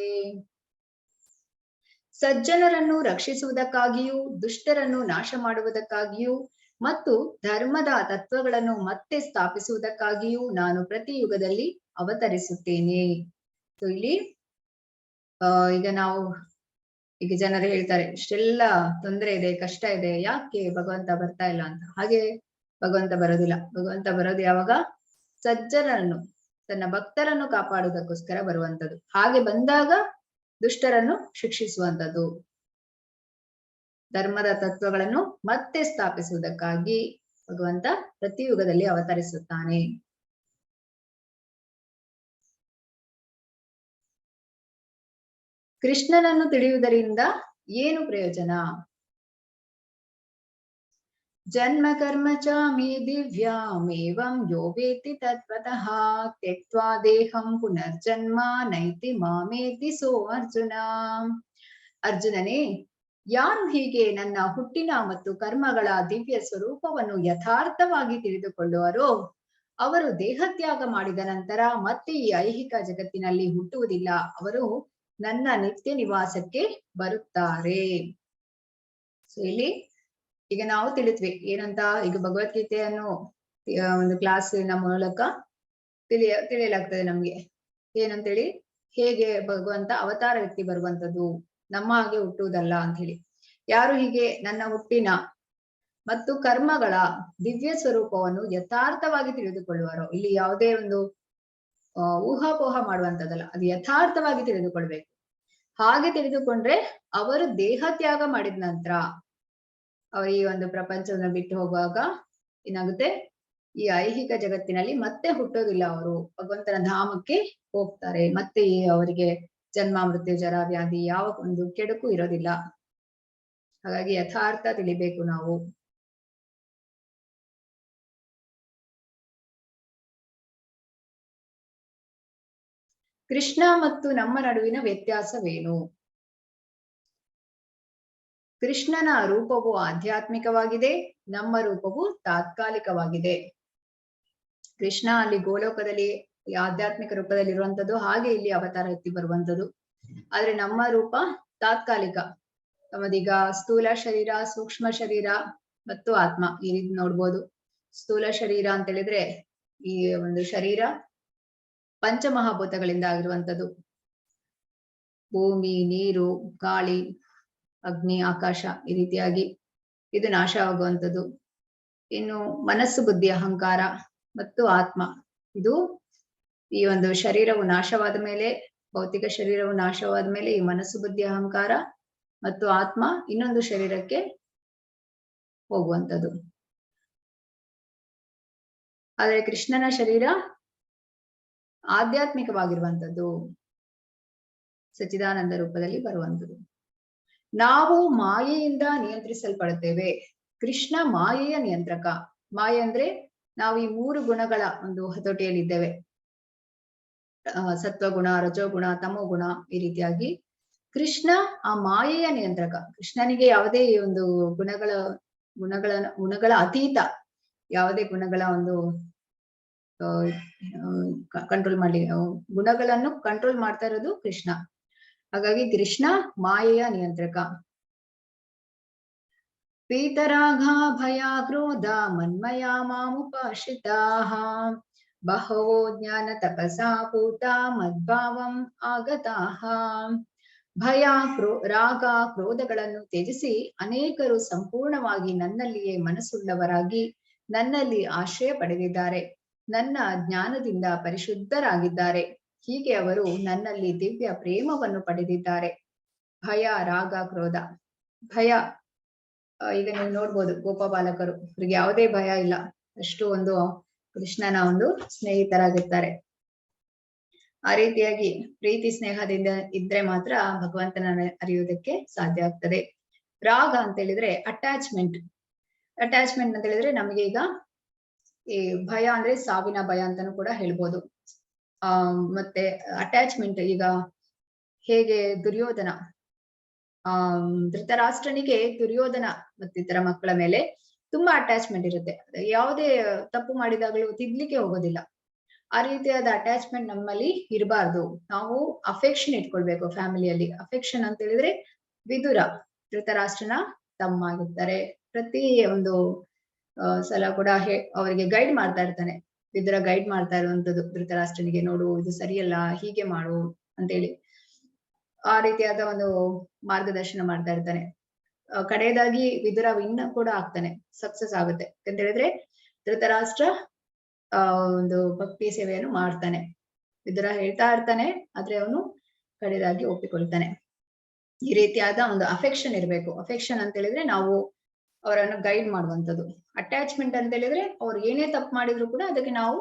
ಸಜ್ಜನರನ್ನು ರಕ್ಷಿಸುವುದಕ್ಕಾಗಿಯೂ ದುಷ್ಟರನ್ನು ನಾಶ ಮಾಡುವುದಕ್ಕಾಗಿಯೂ ಮತ್ತು ಧರ್ಮದ ತತ್ವಗಳನ್ನು ಮತ್ತೆ ಸ್ಥಾಪಿಸುವುದಕ್ಕಾಗಿಯೂ ನಾನು ಪ್ರತಿ ಯುಗದಲ್ಲಿ ಅವತರಿಸುತ್ತೇನೆ. ಸೊ ಇಲ್ಲಿ ಈಗ ಜನರು ಹೇಳ್ತಾರೆ, ಇಷ್ಟೆಲ್ಲ ತೊಂದರೆ ಇದೆ, ಕಷ್ಟ ಇದೆ, ಯಾಕೆ ಭಗವಂತ ಬರ್ತಾ ಇಲ್ಲ ಅಂತ. ಹಾಗೆ ಭಗವಂತ ಬರೋದಿಲ್ಲ. ಭಗವಂತ ಬರೋದು ಯಾವಾಗ? ಸಜ್ಜನರನ್ನು, ತನ್ನ ಭಕ್ತರನ್ನು ಕಾಪಾಡುವುದಕ್ಕೋಸ್ಕರ ಬರುವಂತದ್ದು. ಹಾಗೆ ಬಂದಾಗ ದುಷ್ಟರನ್ನು ಶಿಕ್ಷಿಸುವಂಥದ್ದು, ಧರ್ಮದ ತತ್ವಗಳನ್ನು ಮತ್ತೆ ಸ್ಥಾಪಿಸುವುದಕ್ಕಾಗಿ ಭಗವಂತ ಪ್ರತಿ ಯುಗದಲ್ಲಿ ಅವತರಿಸುತ್ತಾನೆ. ಕೃಷ್ಣನನ್ನು ತಿಳಿಯುವುದರಿಂದ ಏನು ಪ್ರಯೋಜನ? ಜನ್ಮ ಕರ್ಮ ಚ ಮೇ ದಿವ್ಯಾಮೇವಂ ಯೋ ವೇತ್ತಿ ತತ್ವತಃ ತ್ಯಕ್ತ್ವಾ ದೇಹಂ ಪುನರ್ಜನ್ಮ ನೈತಿ ಮಾಮೇತಿ ಸೋ ಅರ್ಜುನ. ಅರ್ಜುನನೇ, ಯಾರು ಹೀಗೆ ನನ್ನ ಹುಟ್ಟಿನ ಮತ್ತು ಕರ್ಮಗಳ ದಿವ್ಯ ಸ್ವರೂಪವನ್ನು ಯಥಾರ್ಥವಾಗಿ ತಿಳಿದುಕೊಳ್ಳುವರೋ ಅವರು ದೇಹತ್ಯಾಗ ಮಾಡಿದ ನಂತರ ಮತ್ತೆ ಈ ಐಹಿಕ ಜಗತ್ತಿನಲ್ಲಿ ಹುಟ್ಟುವುದಿಲ್ಲ. ಅವರು ನನ್ನ ನಿತ್ಯ ನಿವಾಸಕ್ಕೆ ಬರುತ್ತಾರೆ. ಸೊ ಇಲ್ಲಿ ಈಗ ನಾವು ತಿಳಿದ್ವಿ ಏನಂತ. ಈಗ ಭಗವದ್ಗೀತೆಯನ್ನು ಒಂದು ಕ್ಲಾಸಿನ ಮೂಲಕ ತಿಳಿಯಲಾಗ್ತದೆ ನಮ್ಗೆ ಏನಂತೇಳಿ, ಹೇಗೆ ಭಗವಂತ ಅವತಾರ ವ್ಯಕ್ತಿ ಬರುವಂತದ್ದು, ನಮ್ಮ ಹಾಗೆ ಹುಟ್ಟುವುದಲ್ಲ ಅಂತ ಹೇಳಿ. ಯಾರು ಹೀಗೆ ನನ್ನ ಹುಟ್ಟಿನ ಮತ್ತು ಕರ್ಮಗಳ ದಿವ್ಯ ಸ್ವರೂಪವನ್ನು ಯಥಾರ್ಥವಾಗಿ ತಿಳಿದುಕೊಳ್ಳುವರೋ, ಇಲ್ಲಿ ಯಾವುದೇ ಒಂದು ಊಹಾಪೋಹ ಮಾಡುವಂತದ್ದಲ್ಲ, ಅದು ಯಥಾರ್ಥವಾಗಿ ತಿಳಿದುಕೊಳ್ಬೇಕು. ಹಾಗೆ ತಿಳಿದುಕೊಂಡ್ರೆ ಅವರು ದೇಹ ತ್ಯಾಗ ಮಾಡಿದ ನಂತರ ಅವರು ಈ ಒಂದು ಪ್ರಪಂಚವನ್ನು ಬಿಟ್ಟು ಹೋಗುವಾಗ ಏನಾಗುತ್ತೆ, ಈ ಐಹಿಕ ಜಗತ್ತಿನಲ್ಲಿ ಮತ್ತೆ ಹುಟ್ಟೋದಿಲ್ಲ. ಅವರು ಭಗವಂತನ ಧಾಮಕ್ಕೆ ಹೋಗ್ತಾರೆ. ಮತ್ತೆ ಅವರಿಗೆ ಜನ್ಮ ಮೃತ್ಯು ಜರ ವ್ಯಾಧಿ ಯಾವ ಒಂದು ಕೆಡುಕು ಇರೋದಿಲ್ಲ. ಹಾಗಾಗಿ ಯಥಾರ್ಥ ತಿಳಿಬೇಕು ನಾವು. ಕೃಷ್ಣ ಮತ್ತು ನಮ್ಮ ನಡುವಿನ ವ್ಯತ್ಯಾಸವೇನು? ಕೃಷ್ಣನ ರೂಪವು ಆಧ್ಯಾತ್ಮಿಕವಾಗಿದೆ, ನಮ್ಮ ರೂಪವು ತಾತ್ಕಾಲಿಕವಾಗಿದೆ. ಕೃಷ್ಣ ಅಲ್ಲಿ ಗೋಲೋಕದಲ್ಲಿ ಆಧ್ಯಾತ್ಮಿಕ ರೂಪದಲ್ಲಿ ಇರುವಂತದ್ದು, ಹಾಗೆ ಇಲ್ಲಿ ಅವತಾರ ಎತ್ತಿ ಬರುವಂತದ್ದು. ಆದ್ರೆ ನಮ್ಮ ರೂಪ ತಾತ್ಕಾಲಿಕ. ನಮ್ಮದೀಗ ಸ್ಥೂಲ ಶರೀರ, ಸೂಕ್ಷ್ಮ ಶರೀರ ಮತ್ತು ಆತ್ಮ ಈ ರೀತಿ ನೋಡ್ಬೋದು. ಸ್ಥೂಲ ಶರೀರ ಅಂತ ಹೇಳಿದ್ರೆ ಈ ಒಂದು ಶರೀರ ಪಂಚಮಹಾಭೂತಗಳಿಂದ ಆಗಿರುವಂತದ್ದು. ಭೂಮಿ, ನೀರು, ಗಾಳಿ ಅಗ್ನಿ, ಆಕಾಶ ಈ ರೀತಿಯಾಗಿ ಇದು ನಾಶವಾಗುವಂಥದ್ದು. ಇನ್ನು ಮನಸ್ಸು, ಬುದ್ಧಿ, ಅಹಂಕಾರ ಮತ್ತು ಆತ್ಮ, ಇದು ಈ ಒಂದು ಶರೀರವು ನಾಶವಾದ ಮೇಲೆ, ಭೌತಿಕ ಶರೀರವು ನಾಶವಾದ ಮೇಲೆ ಈ ಮನಸ್ಸು, ಬುದ್ಧಿ, ಅಹಂಕಾರ ಮತ್ತು ಆತ್ಮ ಇನ್ನೊಂದು ಶರೀರಕ್ಕೆ ಹೋಗುವಂಥದ್ದು. ಆದ್ರೆ ಕೃಷ್ಣನ ಶರೀರ ಆಧ್ಯಾತ್ಮಿಕವಾಗಿರುವಂಥದ್ದು, ಸಚ್ಚಿದಾನಂದ ರೂಪದಲ್ಲಿ ಬರುವಂಥದ್ದು. ನಾವು ಮಾಯೆಯಿಂದ ನಿಯಂತ್ರಿಸಲ್ಪಡುತ್ತೇವೆ. ಕೃಷ್ಣ ಮಾಯೆಯ ನಿಯಂತ್ರಕ. ಮಾಯೆ ಅಂದ್ರೆ ನಾವು ಈ 3 ಗುಣಗಳ ಒಂದು ಹತೋಟಿಯಲ್ಲಿದ್ದೇವೆ. ಸತ್ವಗುಣ, ರಜೋಗುಣ, ತಮೋಗುಣ ಈ ರೀತಿಯಾಗಿ ಕೃಷ್ಣ ಆ ಮಾಯೆಯ ನಿಯಂತ್ರಕ. ಕೃಷ್ಣನಿಗೆ ಯಾವುದೇ ಒಂದು ಗುಣಗಳ ಅತೀತ, ಯಾವುದೇ ಗುಣಗಳ ಒಂದು ಕಂಟ್ರೋಲ್ ಮಾಡ್ಲಿ, ಗುಣಗಳನ್ನು ಕಂಟ್ರೋಲ್ ಮಾಡ್ತಾ ಇರೋದು ಕೃಷ್ಣ. ಹಾಗಾಗಿ ಕೃಷ್ಣ ಮಾಯೆಯ ನಿಯಂತ್ರಕ. ಪೀತರಾಗ ಭಯ ಕ್ರೋಧ ಮನ್ಮಯ ಮಾಮುಪಾಶ್ರಿತಾಃ ಬಹವೋ ಜ್ಞಾನ ತಪಸಾ ಪೂತ ಮದ್ಭಾವಂ ಆಗತಾಃ. ಭಯ, ರಾಗ, ಕ್ರೋಧಗಳನ್ನು ತ್ಯಜಿಸಿ ಅನೇಕರು ಸಂಪೂರ್ಣವಾಗಿ ನನ್ನಲ್ಲಿಯೇ ಮನಸ್ಸುಳ್ಳವರಾಗಿ ನನ್ನಲ್ಲಿ ಆಶ್ರಯ ಪಡೆದಿದ್ದಾರೆ. ನನ್ನ ಜ್ಞಾನದಿಂದ ಪರಿಶುದ್ಧರಾಗಿದ್ದಾರೆ. ಹೀಗೆ ಅವರು ನನ್ನಲ್ಲಿ ದಿವ್ಯ ಪ್ರೇಮವನ್ನು ಪಡೆದಿದ್ದಾರೆ. ಭಯ, ರಾಗ, ಕ್ರೋಧ. ಭಯ, ಈಗ ನೀವು ನೋಡ್ಬೋದು ಗೋಪಬಾಲಕರು, ಅವ್ರಿಗೆ ಯಾವುದೇ ಭಯ ಇಲ್ಲ, ಅಷ್ಟು ಒಂದು ಕೃಷ್ಣನ ಒಂದು ಸ್ನೇಹಿತರಾಗಿರ್ತಾರೆ. ಆ ರೀತಿಯಾಗಿ ಪ್ರೀತಿ ಸ್ನೇಹದಿಂದ ಇದ್ರೆ ಮಾತ್ರ ಭಗವಂತನ ಅರಿಯುವುದಕ್ಕೆ ಸಾಧ್ಯ ಆಗ್ತದೆ. ರಾಗ ಅಂತ ಹೇಳಿದ್ರೆ ಅಟ್ಯಾಚ್ಮೆಂಟ್. ಅಟ್ಯಾಚ್ಮೆಂಟ್ ಅಂತ ಹೇಳಿದ್ರೆ ನಮಗೆ ಈಗ ಈ ಭಯ ಅಂದ್ರೆ ಸಾವಿನ ಭಯ ಅಂತಾನು ಕೂಡ ಹೇಳ್ಬೋದು. ಮತ್ತೆ ಅಟ್ಯಾಚ್ಮೆಂಟ್, ಈಗ ಹೇಗೆ ದುರ್ಯೋಧನ, ಧೃತರಾಷ್ಟ್ರನಿಗೆ ದುರ್ಯೋಧನ ಮತ್ತಿತರ ಮಕ್ಕಳ ಮೇಲೆ ತುಂಬಾ ಅಟ್ಯಾಚ್ಮೆಂಟ್ ಇರುತ್ತೆ. ಯಾವುದೇ ತಪ್ಪು ಮಾಡಿದಾಗಲೂ ತಿದ್ಲಿಕ್ಕೆ ಹೋಗೋದಿಲ್ಲ. ಆ ರೀತಿಯಾದ ಅಟ್ಯಾಚ್ಮೆಂಟ್ ನಮ್ಮಲ್ಲಿ ಇರಬಾರ್ದು. ನಾವು ಅಫೆಕ್ಷನ್ ಇಟ್ಕೊಳ್ಬೇಕು ಫ್ಯಾಮಿಲಿಯಲ್ಲಿ. ಅಫೆಕ್ಷನ್ ಅಂತ ಹೇಳಿದ್ರೆ ವಿದುರ ಧೃತರಾಷ್ಟ್ರನ ತಮ್ಮ ಆಗಿರ್ತಾರೆ. ಪ್ರತಿ ಒಂದು ಸಲ ಕೂಡ ಅವರಿಗೆ ಗೈಡ್ ಮಾಡ್ತಾ ಇರ್ತಾನೆ. ವಿದುರ ಗೈಡ್ ಮಾಡ್ತಾ ಇರುವಂತದ್ದು ಧೃತರಾಷ್ಟ್ರನಿಗೆ, ನೋಡು ಇದು ಸರಿಯಲ್ಲ, ಹೀಗೆ ಮಾಡು ಅಂತೇಳಿ ಆ ರೀತಿಯಾದ ಒಂದು ಮಾರ್ಗದರ್ಶನ ಮಾಡ್ತಾ ಇರ್ತಾನೆ. ಕಡೆಯದಾಗಿ ವಿದುರ ವಿನ್ ಕೂಡ ಆಗ್ತಾನೆ, ಸಕ್ಸಸ್ ಆಗುತ್ತೆ. ಅಂತ ಹೇಳಿದ್ರೆ ಧೃತರಾಷ್ಟ್ರ ಒಂದು ಭಕ್ತಿ ಸೇವೆಯನ್ನು ಮಾಡ್ತಾನೆ. ವಿದುರ ಹೇಳ್ತಾ ಇರ್ತಾನೆ, ಆದ್ರೆ ಅವನು ಕಡೆಯದಾಗಿ ಒಪ್ಪಿಕೊಳ್ತಾನೆ. ಈ ರೀತಿಯಾದ ಒಂದು ಅಫೆಕ್ಷನ್ ಇರಬೇಕು. ಅಫೆಕ್ಷನ್ ಅಂತ ಹೇಳಿದ್ರೆ ನಾವು ಅವರನ್ನು ಗೈಡ್ ಮಾಡುವಂಥದ್ದು. ಅಟ್ಯಾಚ್ಮೆಂಟ್ ಅಂತ ಹೇಳಿದ್ರೆ ಅವ್ರು ಏನೇ ತಪ್ಪು ಮಾಡಿದ್ರು ಕೂಡ ಅದಕ್ಕೆ ನಾವು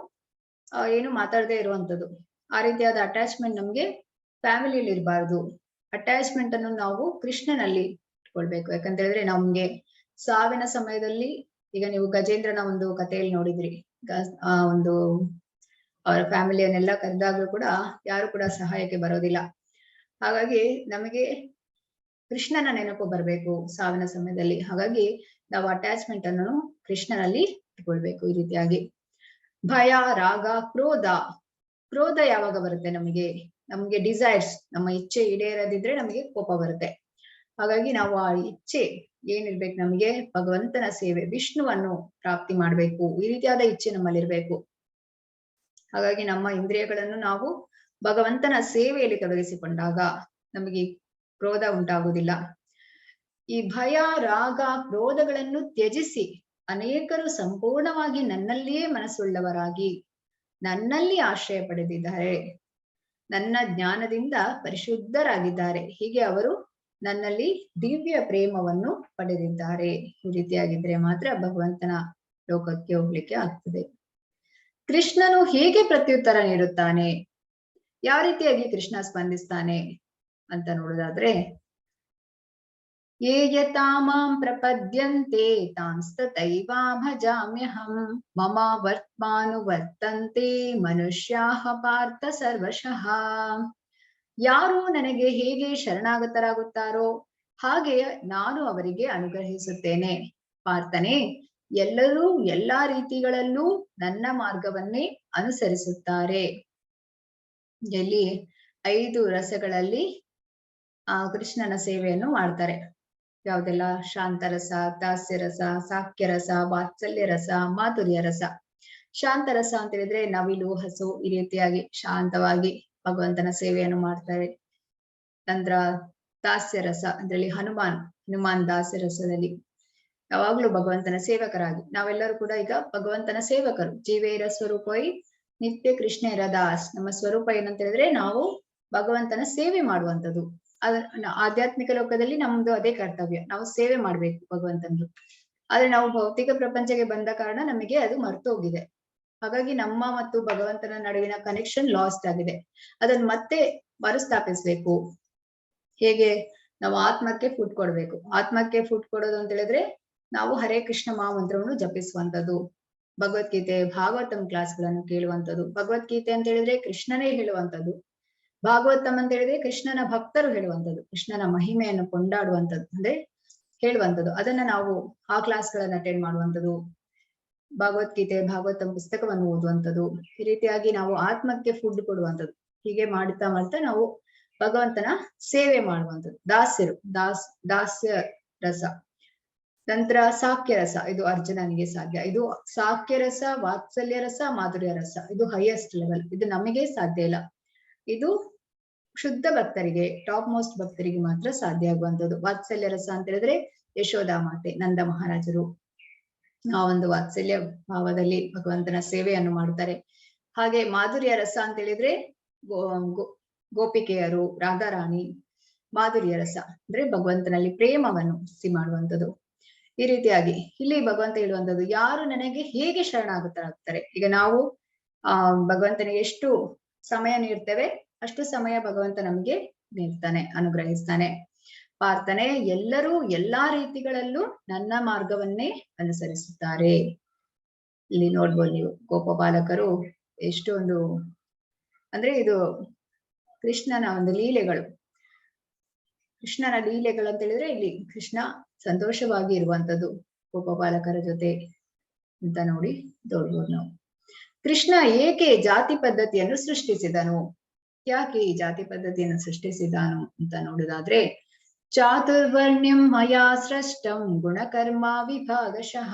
ಏನು ಮಾತಾಡದೆ ಇರುವಂಥದ್ದು. ಆ ರೀತಿಯಾದ ಅಟ್ಯಾಚ್ಮೆಂಟ್ ನಮ್ಗೆ ಫ್ಯಾಮಿಲಿಯಲ್ಲಿ ಇರಬಾರ್ದು. ಅಟ್ಯಾಚ್ಮೆಂಟ್ ಅನ್ನು ನಾವು ಕೃಷ್ಣನಲ್ಲಿ ಇಟ್ಕೊಳ್ಬೇಕು. ಯಾಕಂತ ಹೇಳಿದ್ರೆ ನಮ್ಗೆ ಸಾವಿನ ಸಮಯದಲ್ಲಿ, ಈಗ ನೀವು ಗಜೇಂದ್ರನ ಒಂದು ಕಥೆಯಲ್ಲಿ ನೋಡಿದ್ರಿ, ಒಂದು ಅವರ ಫ್ಯಾಮಿಲಿಯನ್ನೆಲ್ಲ ಕರೆದಾಗ್ಲೂ ಕೂಡ ಯಾರು ಕೂಡ ಸಹಾಯಕ್ಕೆ ಬರೋದಿಲ್ಲ. ಹಾಗಾಗಿ ನಮಗೆ ಕೃಷ್ಣನ ನೆನಪು ಬರಬೇಕು ಸಾವಿನ ಸಮಯದಲ್ಲಿ. ಹಾಗಾಗಿ ನಾವು ಅಟ್ಯಾಚ್ಮೆಂಟ್ ಅನ್ನು ಕೃಷ್ಣನಲ್ಲಿ ಇಟ್ಕೊಳ್ಬೇಕು. ಈ ರೀತಿಯಾಗಿ ಭಯ, ರಾಗ, ಕ್ರೋಧ. ಕ್ರೋಧ ಯಾವಾಗ ಬರುತ್ತೆ? ನಮ್ಗೆ ಡಿಸೈರ್ಸ್, ನಮ್ಮ ಇಚ್ಛೆ ಈಡೇರದಿದ್ರೆ ನಮಗೆ ಕೋಪ ಬರುತ್ತೆ. ಹಾಗಾಗಿ ನಾವು ಆ ಇಚ್ಛೆ ಏನಿರ್ಬೇಕು, ನಮಗೆ ಭಗವಂತನ ಸೇವೆ, ವಿಷ್ಣುವನ್ನು ಪ್ರಾಪ್ತಿ ಮಾಡ್ಬೇಕು, ಈ ರೀತಿಯಾದ ಇಚ್ಛೆ ನಮ್ಮಲ್ಲಿರ್ಬೇಕು. ಹಾಗಾಗಿ ನಮ್ಮ ಇಂದ್ರಿಯಗಳನ್ನು ನಾವು ಭಗವಂತನ ಸೇವೆಯಲ್ಲಿ ತೊಡಗಿಸಿಕೊಂಡಾಗ ನಮಗೆ ಕ್ರೋಧ ಉಂಟಾಗುವುದಿಲ್ಲ. ಈ ಭಯ, ರಾಗ, ಕ್ರೋಧಗಳನ್ನು ತ್ಯಜಿಸಿ ಅನೇಕರು ಸಂಪೂರ್ಣವಾಗಿ ನನ್ನಲ್ಲಿಯೇ ಮನಸ್ಸುಳ್ಳವರಾಗಿ ನನ್ನಲ್ಲಿ ಆಶ್ರಯ ಪಡೆದಿದ್ದಾರೆ. ನನ್ನ ಜ್ಞಾನದಿಂದ ಪರಿಶುದ್ಧರಾಗಿದ್ದಾರೆ. ಹೀಗೆ ಅವರು ನನ್ನಲ್ಲಿ ದಿವ್ಯ ಪ್ರೇಮವನ್ನು ಪಡೆದಿದ್ದಾರೆ. ಈ ರೀತಿಯಾಗಿದ್ರೆ ಮಾತ್ರ ಭಗವಂತನ ಲೋಕಕ್ಕೆ ಹೋಗ್ಲಿಕ್ಕೆ ಆಗ್ತದೆ. ಕೃಷ್ಣನು ಹೇಗೆ ಪ್ರತ್ಯುತ್ತರ ನೀಡುತ್ತಾನೆ, ಯಾವ ರೀತಿಯಾಗಿ ಕೃಷ್ಣ ಸ್ಪಂದಿಸ್ತಾನೆ ಅಂತ ನೋಡೋದಾದ್ರೆ, ಯೇ ಯಥಾ ಮಾಂ ಪ್ರಪದ್ಯಂತೆ ತಾಂಸ್ತಥೈವ ಭಜಾಮ್ಯಹಂ ಮಮ ವರ್ತ್ಮಾನುವರ್ತಂತೆ ಮನುಷ್ಯಾಃ ಪಾರ್ಥ ಸರ್ವಶಃ. ಯಾರು ನನಗೆ ಹೇಗೆ ಶರಣಾಗತರಾಗುತ್ತಾರೋ ಹಾಗೆ ನಾನು ಅವರಿಗೆ ಅನುಗ್ರಹಿಸುತ್ತೇನೆ. ಪಾರ್ಥನೆ, ಎಲ್ಲರೂ ಎಲ್ಲಾ ರೀತಿಗಳಲ್ಲೂ ನನ್ನ ಮಾರ್ಗವನ್ನೇ ಅನುಸರಿಸುತ್ತಾರೆ. ಇಲ್ಲಿ 5 ರಸಗಳಲ್ಲಿ ಕೃಷ್ಣನ ಸೇವೆಯನ್ನು ಮಾಡ್ತಾರೆ. ಯಾವ್ದೆಲ್ಲ? ಶಾಂತರಸ, ದಾಸ್ಯರಸ, ಸಾಕ್ಯರಸ, ವಾತ್ಸಲ್ಯ ರಸ, ಮಾಧುರ್ಯ ರಸ. ಶಾಂತರಸ ಅಂತ ಹೇಳಿದ್ರೆ ನವಿಲು, ಹಸು ಈ ರೀತಿಯಾಗಿ ಶಾಂತವಾಗಿ ಭಗವಂತನ ಸೇವೆಯನ್ನು ಮಾಡ್ತಾರೆ. ನಂತರ ದಾಸ್ಯ ರಸ, ಅದರಲ್ಲಿ ಹನುಮಾನ್ ದಾಸ್ಯ ರಸದಲ್ಲಿ ಯಾವಾಗ್ಲೂ ಭಗವಂತನ ಸೇವಕರಾಗಿ, ನಾವೆಲ್ಲರೂ ಕೂಡ ಈಗ ಭಗವಂತನ ಸೇವಕರು. ಜೀವೇರ ಸ್ವರೂಪೈ ನಿತ್ಯ ಕೃಷ್ಣೇರ ದಾಸ್. ನಮ್ಮ ಸ್ವರೂಪ ಏನಂತ ಹೇಳಿದ್ರೆ ನಾವು ಭಗವಂತನ ಸೇವೆ ಮಾಡುವಂಥದ್ದು. ಆಧ್ಯಾತ್ಮಿಕ ಲೋಕದಲ್ಲಿ ನಮ್ದು ಅದೇ ಕರ್ತವ್ಯ, ನಾವು ಸೇವೆ ಮಾಡ್ಬೇಕು ಭಗವಂತನ. ಆದ್ರೆ ನಾವು ಭೌತಿಕ ಪ್ರಪಂಚಕ್ಕೆ ಬಂದ ಕಾರಣ ನಮಗೆ ಅದು ಮರ್ತೋಗಿದೆ. ಹಾಗಾಗಿ ನಮ್ಮ ಮತ್ತು ಭಗವಂತನ ನಡುವಿನ ಕನೆಕ್ಷನ್ ಲಾಸ್ಟ್ ಆಗಿದೆ. ಅದನ್ನ ಮತ್ತೆ ಮರುಸ್ಥಾಪಿಸ್ಬೇಕು. ಹೇಗೆ? ನಾವು ಆತ್ಮಕ್ಕೆ ಫುಡ್ ಕೊಡ್ಬೇಕು. ಆತ್ಮಕ್ಕೆ ಫುಡ್ ಕೊಡೋದು ಅಂತ ಹೇಳಿದ್ರೆ ನಾವು ಹರೇ ಕೃಷ್ಣ ಮಹಾಮಂತ್ರವನ್ನು ಜಪಿಸುವಂಥದ್ದು, ಭಗವದ್ಗೀತೆ ಭಾಗವತಂ ಕ್ಲಾಸ್ಗಳನ್ನು ಕೇಳುವಂಥದ್ದು. ಭಗವದ್ಗೀತೆ ಅಂತ ಹೇಳಿದ್ರೆ ಕೃಷ್ಣನೇ ಹೇಳುವಂಥದ್ದು, ಭಾಗವತಂ ಅಂತ ಹೇಳಿದ್ರೆ ಕೃಷ್ಣನ ಭಕ್ತರು ಹೇಳುವಂಥದ್ದು, ಕೃಷ್ಣನ ಮಹಿಮೆಯನ್ನು ಕೊಂಡಾಡುವಂಥದ್ದು, ಅಂದ್ರೆ ಹೇಳುವಂಥದ್ದು. ಅದನ್ನ ನಾವು ಆ ಕ್ಲಾಸ್ಗಳನ್ನ ಅಟೆಂಡ್ ಮಾಡುವಂಥದ್ದು, ಭಗವದ್ಗೀತೆ ಭಾಗವತಂ ಪುಸ್ತಕವನ್ನು ಓದುವಂಥದ್ದು. ಈ ರೀತಿಯಾಗಿ ನಾವು ಆತ್ಮಕ್ಕೆ ಫುಡ್ ಕೊಡುವಂಥದ್ದು. ಹೀಗೆ ಮಾಡ್ತಾ ಮಾಡ್ತಾ ನಾವು ಭಗವಂತನ ಸೇವೆ ಮಾಡುವಂಥದ್ದು. ದಾಸ್ಯ ರಸ. ನಂತರ ಸಾಕ್ಯ ರಸ, ಇದು ಅರ್ಜುನನಿಗೆ ಸಾಧ್ಯ. ಇದು ಸಾಕ್ಯ ರಸ, ವಾತ್ಸಲ್ಯ ರಸ, ಮಾಧುರ್ಯ ರಸ, ಇದು ಹೈಯೆಸ್ಟ್ ಲೆವೆಲ್. ಇದು ನಮಗೆ ಸಾಧ್ಯ ಇಲ್ಲ. ಇದು ಶುದ್ಧ ಭಕ್ತರಿಗೆ, ಟಾಪ್ ಮೋಸ್ಟ್ ಭಕ್ತರಿಗೆ ಮಾತ್ರ ಸಾಧ್ಯ ಆಗುವಂಥದ್ದು. ವಾತ್ಸಲ್ಯ ರಸ ಅಂತ ಹೇಳಿದ್ರೆ ಯಶೋಧ ಮಾತೆ, ನಂದ ಮಹಾರಾಜರು ಆ ಒಂದು ವಾತ್ಸಲ್ಯ ಭಾವದಲ್ಲಿ ಭಗವಂತನ ಸೇವೆಯನ್ನು ಮಾಡ್ತಾರೆ. ಹಾಗೆ ಮಾಧುರ್ಯ ರಸ ಅಂತ ಹೇಳಿದ್ರೆ ಗೋಪಿಕೆಯರು, ರಾಧಾರಾಣಿ. ಮಾಧುರ್ಯ ರಸ ಅಂದ್ರೆ ಭಗವಂತನಲ್ಲಿ ಪ್ರೇಮವನ್ನು ಹುಸಿ ಮಾಡುವಂಥದ್ದು. ಈ ರೀತಿಯಾಗಿ ಇಲ್ಲಿ ಭಗವಂತ ಹೇಳುವಂಥದ್ದು, ಯಾರು ನನಗೆ ಹೇಗೆ ಶರಣಾಗುತ್ತಾರೆ. ಈಗ ನಾವು ಭಗವಂತನಿಗೆ ಎಷ್ಟು ಸಮಯ ನೀಡ್ತೇವೆ ಅಷ್ಟು ಸಮಯ ಭಗವಂತ ನಮಗೆ ನೀಡ್ತಾನೆ, ಅನುಗ್ರಹಿಸ್ತಾನೆ. ಪ್ರಾರ್ಥನೆ, ಎಲ್ಲರೂ ಎಲ್ಲಾ ರೀತಿಗಳಲ್ಲೂ ನನ್ನ ಮಾರ್ಗವನ್ನೇ ಅನುಸರಿಸುತ್ತಾರೆ. ಇಲ್ಲಿ ನೋಡ್ಬೋದು ನೀವು, ಗೋಪಬಾಲಕರು ಎಷ್ಟು ಒಂದು, ಅಂದ್ರೆ ಇದು ಕೃಷ್ಣನ ಒಂದು ಲೀಲೆಗಳು. ಕೃಷ್ಣನ ಲೀಲೆಗಳು ಅಂತ ಹೇಳಿದ್ರೆ ಇಲ್ಲಿ ಕೃಷ್ಣ ಸಂತೋಷವಾಗಿ ಇರುವಂತದ್ದು ಗೋಪಬಾಲಕರ ಜೊತೆ ಅಂತ ನೋಡ್ಬೋದು ನಾವು. ಕೃಷ್ಣ ಏಕೆ ಜಾತಿ ಪದ್ಧತಿಯನ್ನು ಸೃಷ್ಟಿಸಿದನು? ಯಾಕೆ ಈ ಜಾತಿ ಪದ್ಧತಿಯನ್ನು ಸೃಷ್ಟಿಸಿದನು ಅಂತ ನೋಡುದಾದ್ರೆ, ಚಾತುರ್ವರ್ಣ್ಯಂ ಮಯಾ ಸೃಷ್ಟಂ ಗುಣಕರ್ಮ ವಿಭಾಗಶಃ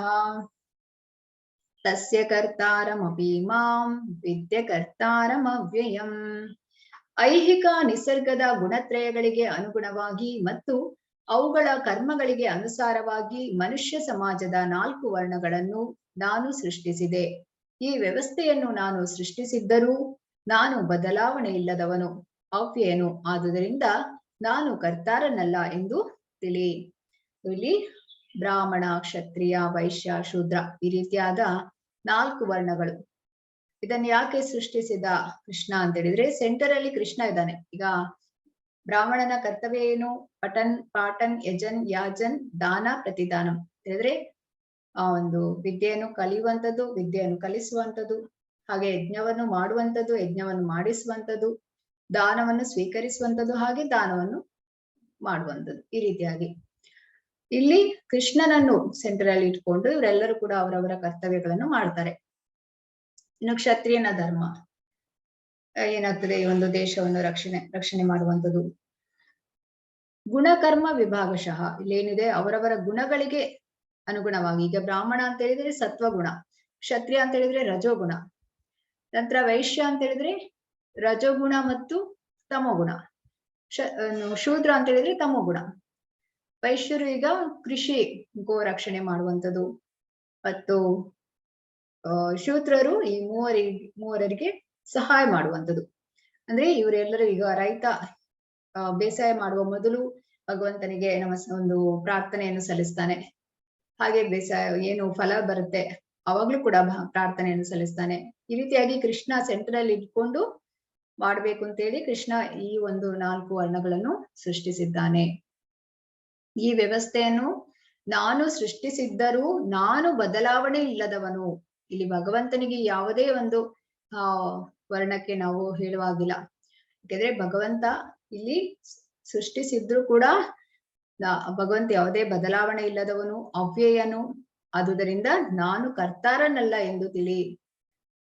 ತಸ್ಯ ಕರ್ತಾರಮಪಿ ಮಾಂ ವಿದ್ಯ ಕರ್ತಾರಮವ್ಯಯಂ. ಐಹಿಕ ನಿಸರ್ಗದ ಗುಣತ್ರಯಗಳಿಗೆ ಅನುಗುಣವಾಗಿ ಮತ್ತು ಅವುಗಳ ಕರ್ಮಗಳಿಗೆ ಅನುಸಾರವಾಗಿ ಮನುಷ್ಯ ಸಮಾಜದ 4 ವರ್ಣಗಳನ್ನು ನಾನು ಸೃಷ್ಟಿಸಿದೆ. ಈ ವ್ಯವಸ್ಥೆಯನ್ನು ನಾನು ಸೃಷ್ಟಿಸಿದ್ದರೂ ನಾನು ಬದಲಾವಣೆ ಇಲ್ಲದವನು, ಅವ್ಯಯನು. ಆದುದರಿಂದ ನಾನು ಕರ್ತಾರನಲ್ಲ ಎಂದು ತಿಳಿ. ಇಲ್ಲಿ ಬ್ರಾಹ್ಮಣ, ಕ್ಷತ್ರಿಯ, ವೈಶ್ಯ, ಶೂದ್ರ ಈ ರೀತಿಯಾದ 4 ವರ್ಣಗಳು. ಇದನ್ನ ಯಾಕೆ ಸೃಷ್ಟಿಸಿದ ಕೃಷ್ಣ ಅಂತ ಹೇಳಿದ್ರೆ, ಸೆಂಟರ್ ಅಲ್ಲಿ ಕೃಷ್ಣ ಇದ್ದಾನೆ. ಈಗ ಬ್ರಾಹ್ಮಣನ ಕರ್ತವ್ಯ ಏನು? ಪಾಠನ್ ಯಜನ್ ಯಾಜನ್ ದಾನ ಪ್ರತಿದಾನಂ ಹೇಳಿದ್ರೆ ಒಂದು ವಿದ್ಯೆಯನ್ನು ಕಲಿಯುವಂಥದ್ದು, ವಿದ್ಯೆಯನ್ನು ಕಲಿಸುವಂಥದ್ದು, ಹಾಗೆ ಯಜ್ಞವನ್ನು ಮಾಡುವಂಥದ್ದು, ಯಜ್ಞವನ್ನು ಮಾಡಿಸುವಂಥದ್ದು, ದಾನವನ್ನು ಸ್ವೀಕರಿಸುವಂಥದ್ದು, ಹಾಗೆ ದಾನವನ್ನು ಮಾಡುವಂಥದ್ದು. ಈ ರೀತಿಯಾಗಿ ಇಲ್ಲಿ ಕೃಷ್ಣನನ್ನು ಸೆಂಟರ್ ಅಲ್ಲಿ ಇಟ್ಕೊಂಡು ಇವರೆಲ್ಲರೂ ಕೂಡ ಅವರವರ ಕರ್ತವ್ಯಗಳನ್ನು ಮಾಡ್ತಾರೆ. ಇನ್ನು ಕ್ಷತ್ರಿಯನ ಧರ್ಮ ಏನಾಗ್ತದೆ? ಈ ಒಂದು ದೇಶವನ್ನು ರಕ್ಷಣೆ ಮಾಡುವಂಥದ್ದು. ಗುಣಕರ್ಮ ವಿಭಾಗಶಃ, ಇಲ್ಲೇನಿದೆ ಅವರವರ ಗುಣಗಳಿಗೆ ಅನುಗುಣವಾಗಿ. ಈಗ ಬ್ರಾಹ್ಮಣ ಅಂತ ಹೇಳಿದ್ರೆ ಸತ್ವಗುಣ, ಕ್ಷತ್ರಿಯ ಅಂತ ಹೇಳಿದ್ರೆ ರಜೋಗುಣ, ನಂತರ ವೈಶ್ಯ ಅಂತ ಹೇಳಿದ್ರೆ ರಜೋಗುಣ ಮತ್ತು ತಮೋಗುಣ, ಶೂದ್ರ ಅಂತ ಹೇಳಿದ್ರೆ ತಮೋಗುಣ. ವೈಶ್ಯರು ಈಗ ಕೃಷಿ ಗೋ ರಕ್ಷಣೆ ಮಾಡುವಂಥದ್ದು, ಮತ್ತು ಶೂದ್ರರು ಈ ಮೂವರಿಗೆ ಸಹಾಯ ಮಾಡುವಂಥದ್ದು. ಅಂದ್ರೆ ಇವರೆಲ್ಲರೂ ಈಗ ರೈತ ಬೇಸಾಯ ಮಾಡುವ ಮೊದಲು ಭಗವಂತನಿಗೆ ಒಂದು ಪ್ರಾರ್ಥನೆಯನ್ನು ಸಲ್ಲಿಸ್ತಾನೆ. ಹಾಗೆ ಬೇಸಾಯ ಏನು ಫಲ ಬರುತ್ತೆ ಅವಾಗ್ಲೂ ಕೂಡ ಪ್ರಾರ್ಥನೆಯನ್ನು ಸಲ್ಲಿಸ್ತಾನೆ. ಈ ರೀತಿಯಾಗಿ ಕೃಷ್ಣ ಸೆಂಟರ್ ಅಲ್ಲಿ ಇಟ್ಕೊಂಡು ಮಾಡ್ಬೇಕು ಅಂತೇಳಿ ಕೃಷ್ಣ ಈ ಒಂದು 4 ವರ್ಣಗಳನ್ನು ಸೃಷ್ಟಿಸಿದ್ದಾನೆ. ಈ ವ್ಯವಸ್ಥೆಯನ್ನು ನಾನು ಸೃಷ್ಟಿಸಿದ್ದರೂ ನಾನು ಬದಲಾವಣೆ ಇಲ್ಲದವನು. ಇಲ್ಲಿ ಭಗವಂತನಿಗೆ ಯಾವುದೇ ಒಂದು ವರ್ಣಕ್ಕೆ ನಾವು ಹೇಳುವಾಗಿಲ್ಲ. ಯಾಕಂದ್ರೆ ಭಗವಂತ ಇಲ್ಲಿ ಸೃಷ್ಟಿಸಿದ್ರು ಕೂಡ ಭಗವಂತ ಯಾವುದೇ ಬದಲಾವಣೆ ಇಲ್ಲದವನು, ಅವ್ಯಯನು. ಆದುದರಿಂದ ನಾನು ಕರ್ತಾರನಲ್ಲ ಎಂದು ತಿಳಿ.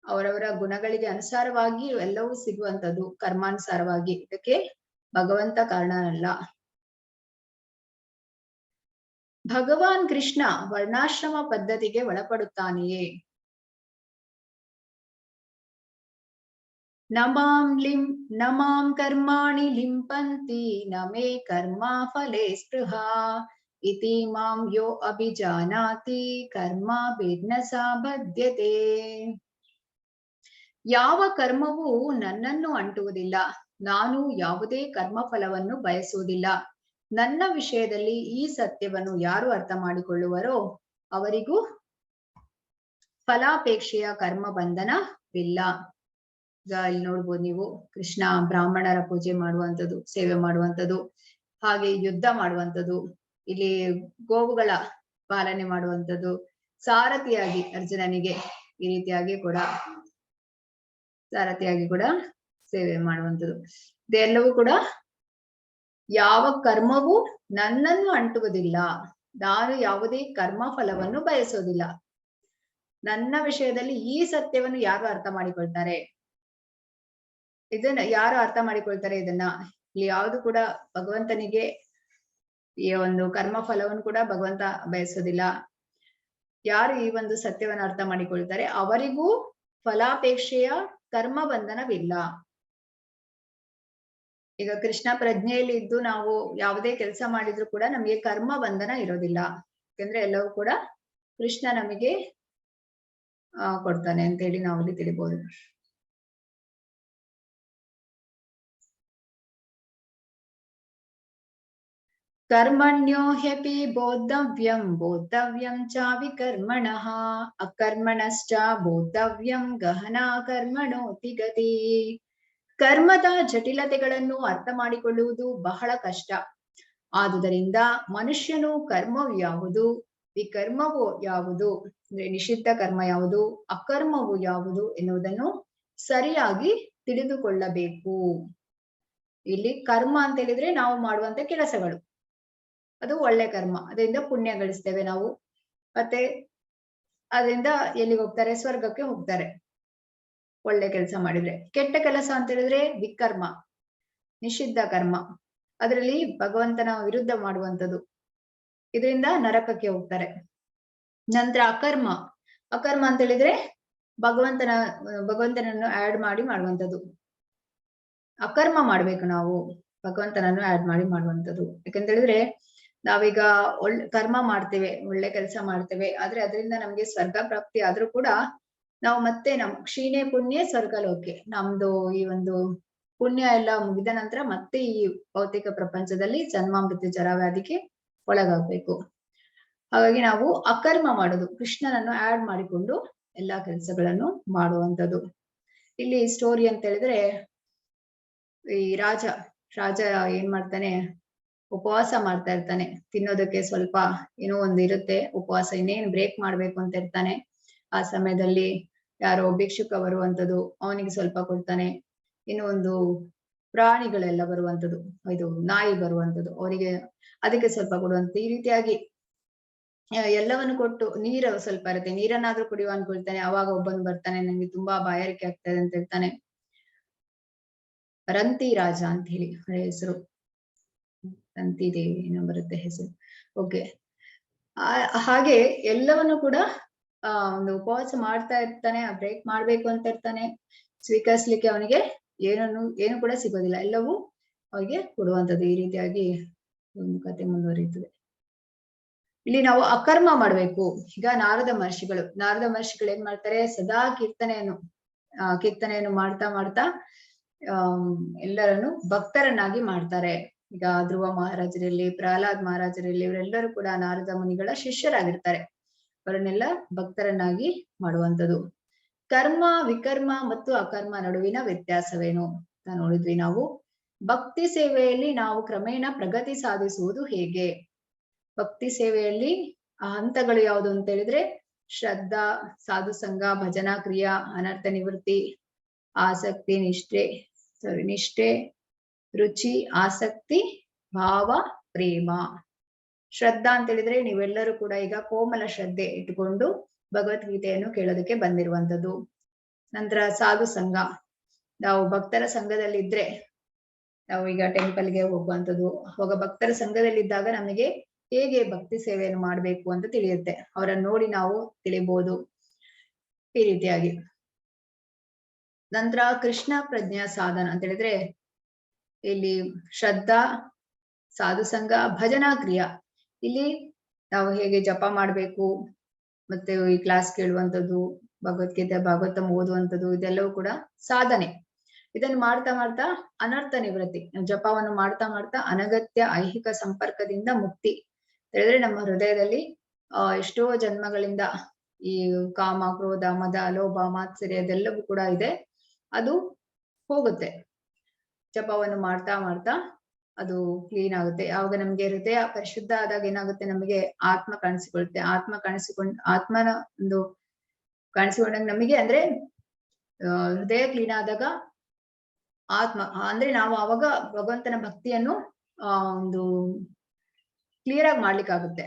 ಅವರವರ ಗುಣಗಳಿಗೆ ಅನುಸಾರವಾಗಿ ಎಲ್ಲವೂ ಸಿಗುವಂಥದ್ದು, ಕರ್ಮಾನುಸಾರವಾಗಿ. ಇದಕ್ಕೆ ಭಗವಂತ ಕಾರಣನಲ್ಲ. ಭಗವಾನ್ ಕೃಷ್ಣ ವರ್ಣಾಶ್ರಮ ಪದ್ಧತಿಗೆ ಒಳಪಡುತ್ತಾನೆಯೇ? ನ ಮಾಂ ಕರ್ಮಾಣಿ ಲಿಂಪಂತಿ ನ ಮೇ ಕರ್ಮ ಫಲೇ ಸ್ಪೃಹಾ ಇತಿ ಮಾಂ ಯೋ ಅಭಿಜಾನಾತಿ ಕರ್ಮಾಭಿರ್ನ ಸಾ ಬದ್ಧ್ಯತೆ. ಯಾವ ಕರ್ಮವೂ ನನ್ನನ್ನು ಅಂಟುವುದಿಲ್ಲ, ನಾನು ಯಾವುದೇ ಕರ್ಮ ಫಲವನ್ನು ಬಯಸುವುದಿಲ್ಲ. ನನ್ನ ವಿಷಯದಲ್ಲಿ ಈ ಸತ್ಯವನ್ನು ಯಾರು ಅರ್ಥ ಮಾಡಿಕೊಳ್ಳುವರೋ ಅವರಿಗೂ ಫಲಾಪೇಕ್ಷೆಯ ಕರ್ಮ ಬಂಧನವಿಲ್ಲ. ಈಗ ಇಲ್ಲಿ ನೋಡ್ಬೋದು ನೀವು, ಕೃಷ್ಣ ಬ್ರಾಹ್ಮಣರ ಪೂಜೆ ಮಾಡುವಂಥದ್ದು, ಸೇವೆ ಮಾಡುವಂಥದ್ದು, ಹಾಗೆ ಯುದ್ಧ ಮಾಡುವಂಥದ್ದು, ಇಲ್ಲಿ ಗೋವುಗಳ ಪಾಲನೆ ಮಾಡುವಂಥದ್ದು, ಸಾರಥಿಯಾಗಿ ಅರ್ಜುನನಿಗೆ ಈ ರೀತಿಯಾಗಿ ಕೂಡ ಸಾರಥಿಯಾಗಿ ಕೂಡ ಸೇವೆ ಮಾಡುವಂಥದ್ದು. ಇದೆಲ್ಲವೂ ಕೂಡ ಯಾವ ಕರ್ಮವೂ ನನ್ನನ್ನು ಅಂಟುವುದಿಲ್ಲ, ನಾನು ಯಾವುದೇ ಕರ್ಮ ಫಲವನ್ನು ಬಯಸೋದಿಲ್ಲ. ನನ್ನ ವಿಷಯದಲ್ಲಿ ಈ ಸತ್ಯವನ್ನು ಯಾರು ಅರ್ಥ ಮಾಡಿಕೊಳ್ತಾರೆ, ಇದನ್ನ ಯಾರು ಅರ್ಥ ಮಾಡಿಕೊಳ್ತಾರೆ, ಇದನ್ನ ಇಲ್ಲಿ ಯಾವುದು ಕೂಡ ಭಗವಂತನಿಗೆ ಈ ಒಂದು ಕರ್ಮ ಫಲವನ್ನು ಕೂಡ ಭಗವಂತ ಬಯಸೋದಿಲ್ಲ. ಯಾರು ಈ ಒಂದು ಸತ್ಯವನ್ನು ಅರ್ಥ ಮಾಡಿಕೊಳ್ತಾರೆ ಅವರಿಗೂ ಫಲಾಪೇಕ್ಷೆಯ ಕರ್ಮ ಬಂಧನವಿಲ್ಲ. ಈಗ ಕೃಷ್ಣ ಪ್ರಜ್ಞೆಯಲ್ಲಿ ಇದ್ದು ನಾವು ಯಾವುದೇ ಕೆಲಸ ಮಾಡಿದ್ರು ಕೂಡ ನಮಗೆ ಕರ್ಮ ಬಂಧನ ಇರೋದಿಲ್ಲ. ಯಾಕಂದ್ರೆ ಎಲ್ಲವೂ ಕೂಡ ಕೃಷ್ಣ ನಮಗೆ ಕೊಡ್ತಾನೆ ಅಂತ ಹೇಳಿ ನಾವು ಇಲ್ಲಿ ತಿಳಿಬಹುದು. ಕರ್ಮಣ್ಯೋ ಹ್ಯಪಿ ಬೋದ್ಧವ್ಯಂ ಬೋದ್ಧವ್ಯಂ ಚ ವಿಕರ್ಮಣಃ ಅಕರ್ಮಣಶ್ಚ ಬೋದ್ಧವ್ಯಂ ಗಹನಾ ಕರ್ಮಣೋತಿ ಗತಿ. ಕರ್ಮದ ಜಟಿಲತೆಗಳನ್ನು ಅರ್ಥ ಮಾಡಿಕೊಳ್ಳುವುದು ಬಹಳ ಕಷ್ಟ. ಆದುದರಿಂದ ಮನುಷ್ಯನು ಕರ್ಮವು ಯಾವುದು, ವಿಕರ್ಮವು ಯಾವುದು, ಅಂದ್ರೆ ನಿಷಿದ್ಧ ಕರ್ಮ ಯಾವುದು, ಅಕರ್ಮವು ಯಾವುದು ಎನ್ನುವುದನ್ನು ಸರಿಯಾಗಿ ತಿಳಿದುಕೊಳ್ಳಬೇಕು. ಇಲ್ಲಿ ಕರ್ಮ ಅಂತ ಹೇಳಿದ್ರೆ ನಾವು ಮಾಡುವಂತ ಕೆಲಸಗಳು, ಅದು ಒಳ್ಳೆ ಕರ್ಮ, ಅದರಿಂದ ಪುಣ್ಯ ಗಳಿಸ್ತೇವೆ ನಾವು, ಮತ್ತೆ ಅದರಿಂದ ಎಲ್ಲಿಗೆ ಹೋಗ್ತಾರೆ, ಸ್ವರ್ಗಕ್ಕೆ ಹೋಗ್ತಾರೆ ಒಳ್ಳೆ ಕೆಲಸ ಮಾಡಿದ್ರೆ. ಕೆಟ್ಟ ಕೆಲಸ ಅಂತ ಹೇಳಿದ್ರೆ ವಿಕರ್ಮ, ನಿಷಿದ್ಧ ಕರ್ಮ, ಅದರಲ್ಲಿ ಭಗವಂತನ ವಿರುದ್ಧ ಮಾಡುವಂಥದ್ದು, ಇದರಿಂದ ನರಕಕ್ಕೆ ಹೋಗ್ತಾರೆ. ನಂತರ ಅಕರ್ಮ, ಅಕರ್ಮ ಅಂತ ಹೇಳಿದ್ರೆ ಭಗವಂತನನ್ನು ಆಡ್ ಮಾಡಿ ಮಾಡುವಂಥದ್ದು. ಅಕರ್ಮ ಮಾಡ್ಬೇಕು ನಾವು, ಭಗವಂತನನ್ನು ಆಡ್ ಮಾಡಿ ಮಾಡುವಂಥದ್ದು. ಯಾಕಂತ ಹೇಳಿದ್ರೆ ನಾವೀಗ ಕರ್ಮ ಮಾಡ್ತೇವೆ, ಒಳ್ಳೆ ಕೆಲಸ ಮಾಡ್ತೇವೆ, ಆದ್ರೆ ಅದರಿಂದ ನಮ್ಗೆ ಸ್ವರ್ಗ ಪ್ರಾಪ್ತಿ ಆದ್ರೂ ಕೂಡ ನಾವು ಮತ್ತೆ ಕ್ಷೀಣೆ ಪುಣ್ಯ ಸ್ವರ್ಗಲೋಕೆ, ನಮ್ದು ಈ ಒಂದು ಪುಣ್ಯ ಎಲ್ಲ ಮುಗಿದ ನಂತರ ಮತ್ತೆ ಈ ಭೌತಿಕ ಪ್ರಪಂಚದಲ್ಲಿ ಜನ್ಮ ಮೃತ್ಯು ಜರಾವ್ಯಾಧಿಗೆ ಒಳಗಾಗ್ಬೇಕು. ಹಾಗಾಗಿ ನಾವು ಅಕರ್ಮ ಮಾಡೋದು, ಕೃಷ್ಣನನ್ನು ಆಡ್ ಮಾಡಿಕೊಂಡು ಎಲ್ಲಾ ಕೆಲಸಗಳನ್ನು ಮಾಡುವಂಥದ್ದು. ಇಲ್ಲಿ ಸ್ಟೋರಿ ಅಂತ ಹೇಳಿದ್ರೆ, ಈ ರಾಜ ಏನ್ ಮಾಡ್ತಾನೆ, ಉಪವಾಸ ಮಾಡ್ತಾ ಇರ್ತಾನೆ. ತಿನ್ನೋದಕ್ಕೆ ಸ್ವಲ್ಪ ಏನೋ ಒಂದು ಇರುತ್ತೆ, ಉಪವಾಸ ಇನ್ನೇನು ಬ್ರೇಕ್ ಮಾಡ್ಬೇಕು ಅಂತ ಇರ್ತಾನೆ. ಆ ಸಮಯದಲ್ಲಿ ಯಾರೋ ಭಿಕ್ಷುಕ ಬರುವಂಥದ್ದು, ಅವನಿಗೆ ಸ್ವಲ್ಪ ಕೊಡ್ತಾನೆ. ಇನ್ನು ಒಂದು ಪ್ರಾಣಿಗಳೆಲ್ಲ ಬರುವಂಥದ್ದು, ಇದು ನಾಯಿ ಬರುವಂಥದ್ದು, ಅವರಿಗೆ ಅದಕ್ಕೆ ಸ್ವಲ್ಪ ಕೊಡುವಂತ. ಈ ರೀತಿಯಾಗಿ ಎಲ್ಲವನ್ನು ಕೊಟ್ಟು, ನೀರು ಸ್ವಲ್ಪ ಇರುತ್ತೆ, ನೀರನ್ನಾದ್ರೂ ಕುಡಿಯುವ ಅನ್ಕೊಳ್ತಾನೆ. ಅವಾಗ ಒಬ್ಬನು ಬರ್ತಾನೆ, ನಂಗೆ ತುಂಬಾ ಬಾಯಾರಿಕೆ ಆಗ್ತದೆ ಅಂತ ಹೇಳ್ತಾನೆ. ರಂತಿ ರಾಜ ಅಂತ ಹೇಳಿ ಹಳೆ ಹೆಸರು, ರಂತಿ ದೇವಿ ಏನೋ ಬರುತ್ತೆ ಹೆಸರು. ಓಕೆ, ಹಾಗೆ ಎಲ್ಲವನ್ನು ಕೂಡ ಒಂದು ಉಪವಾಸ ಮಾಡ್ತಾ ಇರ್ತಾನೆ, ಬ್ರೇಕ್ ಮಾಡ್ಬೇಕು ಅಂತ ಇರ್ತಾನೆ. ಸ್ವೀಕರಿಸ್ಲಿಕ್ಕೆ ಅವನಿಗೆ ಏನು ಕೂಡ ಸಿಗೋದಿಲ್ಲ, ಎಲ್ಲವೂ ಅವನಿಗೆ ಕೊಡುವಂಥದ್ದು. ಈ ರೀತಿಯಾಗಿ ಒಂದು ಕತೆ ಮುಂದುವರಿಯುತ್ತದೆ. ಇಲ್ಲಿ ನಾವು ಅಕರ್ಮ ಮಾಡ್ಬೇಕು. ಈಗ ನಾರದ ಮಹರ್ಷಿಗಳು ಏನ್ ಮಾಡ್ತಾರೆ, ಸದಾ ಕೀರ್ತನೆಯನ್ನು ಮಾಡ್ತಾ ಮಾಡ್ತಾ ಎಲ್ಲರನ್ನು ಭಕ್ತರನ್ನಾಗಿ ಮಾಡ್ತಾರೆ. ಈಗ ಧ್ರುವ ಮಹಾರಾಜರಲ್ಲಿ, ಪ್ರಹ್ಲಾದ್ ಮಹಾರಾಜರಲ್ಲಿ, ಇವರೆಲ್ಲರೂ ಕೂಡ ನಾರದ ಮುನಿಗಳ ಶಿಷ್ಯರಾಗಿರ್ತಾರೆ. ಅವರನ್ನೆಲ್ಲ ಭಕ್ತರನ್ನಾಗಿ ಮಾಡುವಂಥದ್ದು. ಕರ್ಮ, ವಿಕರ್ಮ ಮತ್ತು ಅಕರ್ಮ ನಡುವಿನ ವ್ಯತ್ಯಾಸವೇನು ಅಂತ ನೋಡಿದ್ವಿ ನಾವು. ಭಕ್ತಿ ಸೇವೆಯಲ್ಲಿ ನಾವು ಕ್ರಮೇಣ ಪ್ರಗತಿ ಸಾಧಿಸುವುದು ಹೇಗೆ? ಭಕ್ತಿ ಸೇವೆಯಲ್ಲಿ ಆ ಹಂತಗಳು ಯಾವುದು ಅಂತ ಹೇಳಿದ್ರೆ, ಶ್ರದ್ಧಾ, ಸಾಧು ಸಂಘ, ಭಜನಾ ಕ್ರಿಯಾ, ಅನರ್ಥ ನಿವೃತ್ತಿ, ಆಸಕ್ತಿ, ನಿಷ್ಠೆ, ರುಚಿ, ಆಸಕ್ತಿ, ಭಾವ, ಪ್ರೇಮ. ಶ್ರದ್ಧಾ ಅಂತ ಹೇಳಿದ್ರೆ ನೀವೆಲ್ಲರೂ ಕೂಡ ಈಗ ಕೋಮಲ ಶ್ರದ್ಧೆ ಇಟ್ಟುಕೊಂಡು ಭಗವದ್ಗೀತೆಯನ್ನು ಕೇಳೋದಕ್ಕೆ ಬಂದಿರುವಂಥದ್ದು. ನಂತರ ಸಾಧು ಸಂಘ, ನಾವು ಭಕ್ತರ ಸಂಘದಲ್ಲಿ ಇದ್ರೆ, ನಾವು ಈಗ ಟೆಂಪಲ್ಗೆ ಹೋಗುವಂಥದ್ದು, ಅವಾಗ ಭಕ್ತರ ಸಂಘದಲ್ಲಿದ್ದಾಗ ನಮಗೆ ಹೇಗೆ ಭಕ್ತಿ ಸೇವೆಯನ್ನು ಮಾಡ್ಬೇಕು ಅಂತ ತಿಳಿಯುತ್ತೆ, ಅವರನ್ನು ನೋಡಿ ನಾವು ತಿಳಿಬಹುದು. ಈ ರೀತಿಯಾಗಿ ನಂತರ ಕೃಷ್ಣ ಪ್ರಜ್ಞಾ ಸಾಧನ ಅಂತ ಹೇಳಿದ್ರೆ ಇಲ್ಲಿ ಶ್ರದ್ಧಾ, ಸಾಧು ಸಂಘ, ಭಜನಾ ಕ್ರಿಯಾ. ಇಲ್ಲಿ ನಾವು ಹೇಗೆ ಜಪ ಮಾಡ್ಬೇಕು, ಮತ್ತೆ ಈ ಕ್ಲಾಸ್ ಕೇಳುವಂಥದ್ದು, ಭಗವದ್ಗೀತೆ ಭಾಗವತಂ ಓದುವಂಥದ್ದು, ಇದೆಲ್ಲವೂ ಕೂಡ ಸಾಧನೆ. ಇದನ್ನು ಮಾಡ್ತಾ ಮಾಡ್ತಾ ಅನರ್ಥ ನಿವೃತ್ತಿ, ಜಪವನ್ನು ಮಾಡ್ತಾ ಮಾಡ್ತಾ ಅನಗತ್ಯ ಐಹಿಕ ಸಂಪರ್ಕದಿಂದ ಮುಕ್ತಿ. ಹೇಳಿದ್ರೆ ನಮ್ಮ ಹೃದಯದಲ್ಲಿ ಎಷ್ಟೋ ಜನ್ಮಗಳಿಂದ ಈ ಕಾಮ, ಕ್ರೋಧ, ಮದ, ಲೋಭ, ಮಾತ್ಸರ್ಯ ಅದೆಲ್ಲವೂ ಕೂಡ ಇದೆ, ಅದು ಹೋಗುತ್ತೆ. ಜಪವನ್ನು ಮಾಡ್ತಾ ಮಾಡ್ತಾ ಅದು ಕ್ಲೀನ್ ಆಗುತ್ತೆ. ಆವಾಗ ನಮ್ಗೆ ಹೃದಯ ಪರಿಶುದ್ಧ ಆದಾಗ ಏನಾಗುತ್ತೆ, ನಮಗೆ ಆತ್ಮ ಕಾಣಿಸಿಕೊಳ್ಳುತ್ತೆ. ಆತ್ಮನ ಒಂದು ಕಾಣಿಸಿಕೊಂಡಾಗ ನಮಗೆ ಅಂದ್ರೆ ಹೃದಯ ಕ್ಲೀನ್ ಆದಾಗ ಆತ್ಮ ಅಂದ್ರೆ ನಾವು ಆವಾಗ ಭಗವಂತನ ಭಕ್ತಿಯನ್ನು ಒಂದು ಕ್ಲಿಯರ್ ಆಗಿ ಮಾಡ್ಲಿಕ್ಕಾಗುತ್ತೆ.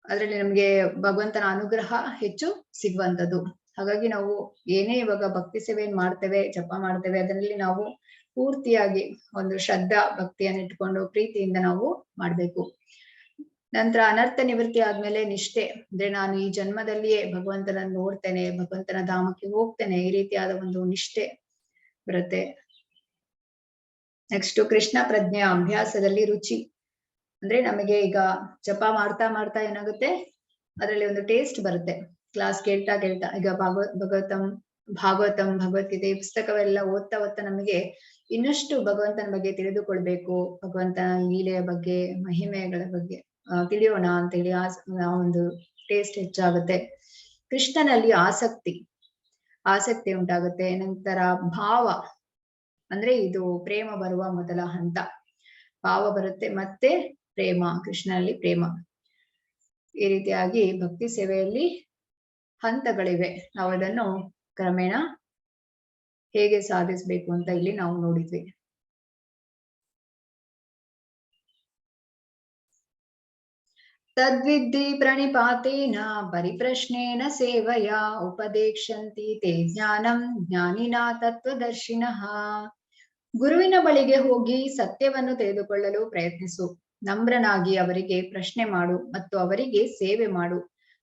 ಅದ್ರಲ್ಲಿ ನಮ್ಗೆ ಭಗವಂತನ ಅನುಗ್ರಹ ಹೆಚ್ಚು ಸಿಗುವಂಥದ್ದು. ಹಾಗಾಗಿ ನಾವು ಏನೇ ಇವಾಗ ಭಕ್ತಿ ಸೇವೆಯನ್ನು ಮಾಡ್ತೇವೆ, ಜಪ ಮಾಡ್ತೇವೆ, ಅದರಲ್ಲಿ ನಾವು ಪೂರ್ತಿಯಾಗಿ ಒಂದು ಶ್ರದ್ಧಾ ಭಕ್ತಿಯನ್ನು ಇಟ್ಕೊಂಡು ಪ್ರೀತಿಯಿಂದ ನಾವು ಮಾಡ್ಬೇಕು. ನಂತರ ಅನರ್ಥ ನಿವೃತ್ತಿ ಆದ್ಮೇಲೆ ನಿಷ್ಠೆ, ಅಂದ್ರೆ ನಾನು ಈ ಜನ್ಮದಲ್ಲಿಯೇ ಭಗವಂತನನ್ನು ನೋಡ್ತೇನೆ, ಭಗವಂತನ ಧಾಮಕ್ಕೆ ಹೋಗ್ತೇನೆ, ಈ ರೀತಿಯಾದ ಒಂದು ನಿಷ್ಠೆ ಬರುತ್ತೆ. ನೆಕ್ಸ್ಟ್ ಕೃಷ್ಣ ಪ್ರಜ್ಞೆ ಅಭ್ಯಾಸದಲ್ಲಿ ರುಚಿ, ಅಂದ್ರೆ ನಮಗೆ ಈಗ ಜಪ ಮಾಡ್ತಾ ಮಾಡ್ತಾ ಏನಾಗುತ್ತೆ, ಅದರಲ್ಲಿ ಒಂದು ಟೇಸ್ಟ್ ಬರುತ್ತೆ. ಕ್ಲಾಸ್ ಕೇಳ್ತಾ ಕೇಳ್ತಾ ಈಗ ಭಾಗವತಂ ಭಗವದ್ಗೀತೆ ಈ ಪುಸ್ತಕವೆಲ್ಲ ಓದ್ತಾ ಓದ್ತಾ ನಮಗೆ ಇನ್ನಷ್ಟು ಭಗವಂತನ ಬಗ್ಗೆ ತಿಳಿದುಕೊಳ್ಬೇಕು, ಭಗವಂತನ ಲೀಲೆಯ ಬಗ್ಗೆ, ಮಹಿಮೆಗಳ ಬಗ್ಗೆ ತಿಳಿಯೋಣ ಅಂತೇಳಿ ಒಂದು ಟೇಸ್ಟ್ ಹೆಚ್ಚಾಗುತ್ತೆ. ಕೃಷ್ಣನಲ್ಲಿ ಆಸಕ್ತಿ ಉಂಟಾಗುತ್ತೆ. ನಂತರ ಭಾವ, ಅಂದ್ರೆ ಇದು ಪ್ರೇಮ ಬರುವ ಮೊದಲ ಹಂತ. ಭಾವ ಬರುತ್ತೆ, ಮತ್ತೆ ಪ್ರೇಮ, ಕೃಷ್ಣನಲ್ಲಿ ಪ್ರೇಮ. ಈ ರೀತಿಯಾಗಿ ಭಕ್ತಿ ಸೇವೆಯಲ್ಲಿ ಹಂತಗಳಿವೆ. ನಾವು ಅದನ್ನು ಕ್ರಮೇಣ ಹೇಗೆ ಸಾಧಿಸ್ಬೇಕು ಅಂತ ಇಲ್ಲಿ ನಾವು ನೋಡಿದ್ವಿ. ತದ್ವಿದ್ಧಿ ಪ್ರಣಿಪಾತೇನ ಪರಿಪ್ರಶ್ನೇನ ಸೇವಯ ಉಪದೇಶಂತಿ ತೇ ಜ್ಞಾನಂ ಜ್ಞಾನಿನಾ ತತ್ವದರ್ಶಿನಃ. ಗುರುವಿನ ಬಳಿಗೆ ಹೋಗಿ ಸತ್ಯವನ್ನು ತಿಳಿದುಕೊಳ್ಳಲು ಪ್ರಯತ್ನಿಸು. ನಮ್ರನಾಗಿ ಅವರಿಗೆ ಪ್ರಶ್ನೆ ಮಾಡು ಮತ್ತು ಅವರಿಗೆ ಸೇವೆ ಮಾಡು.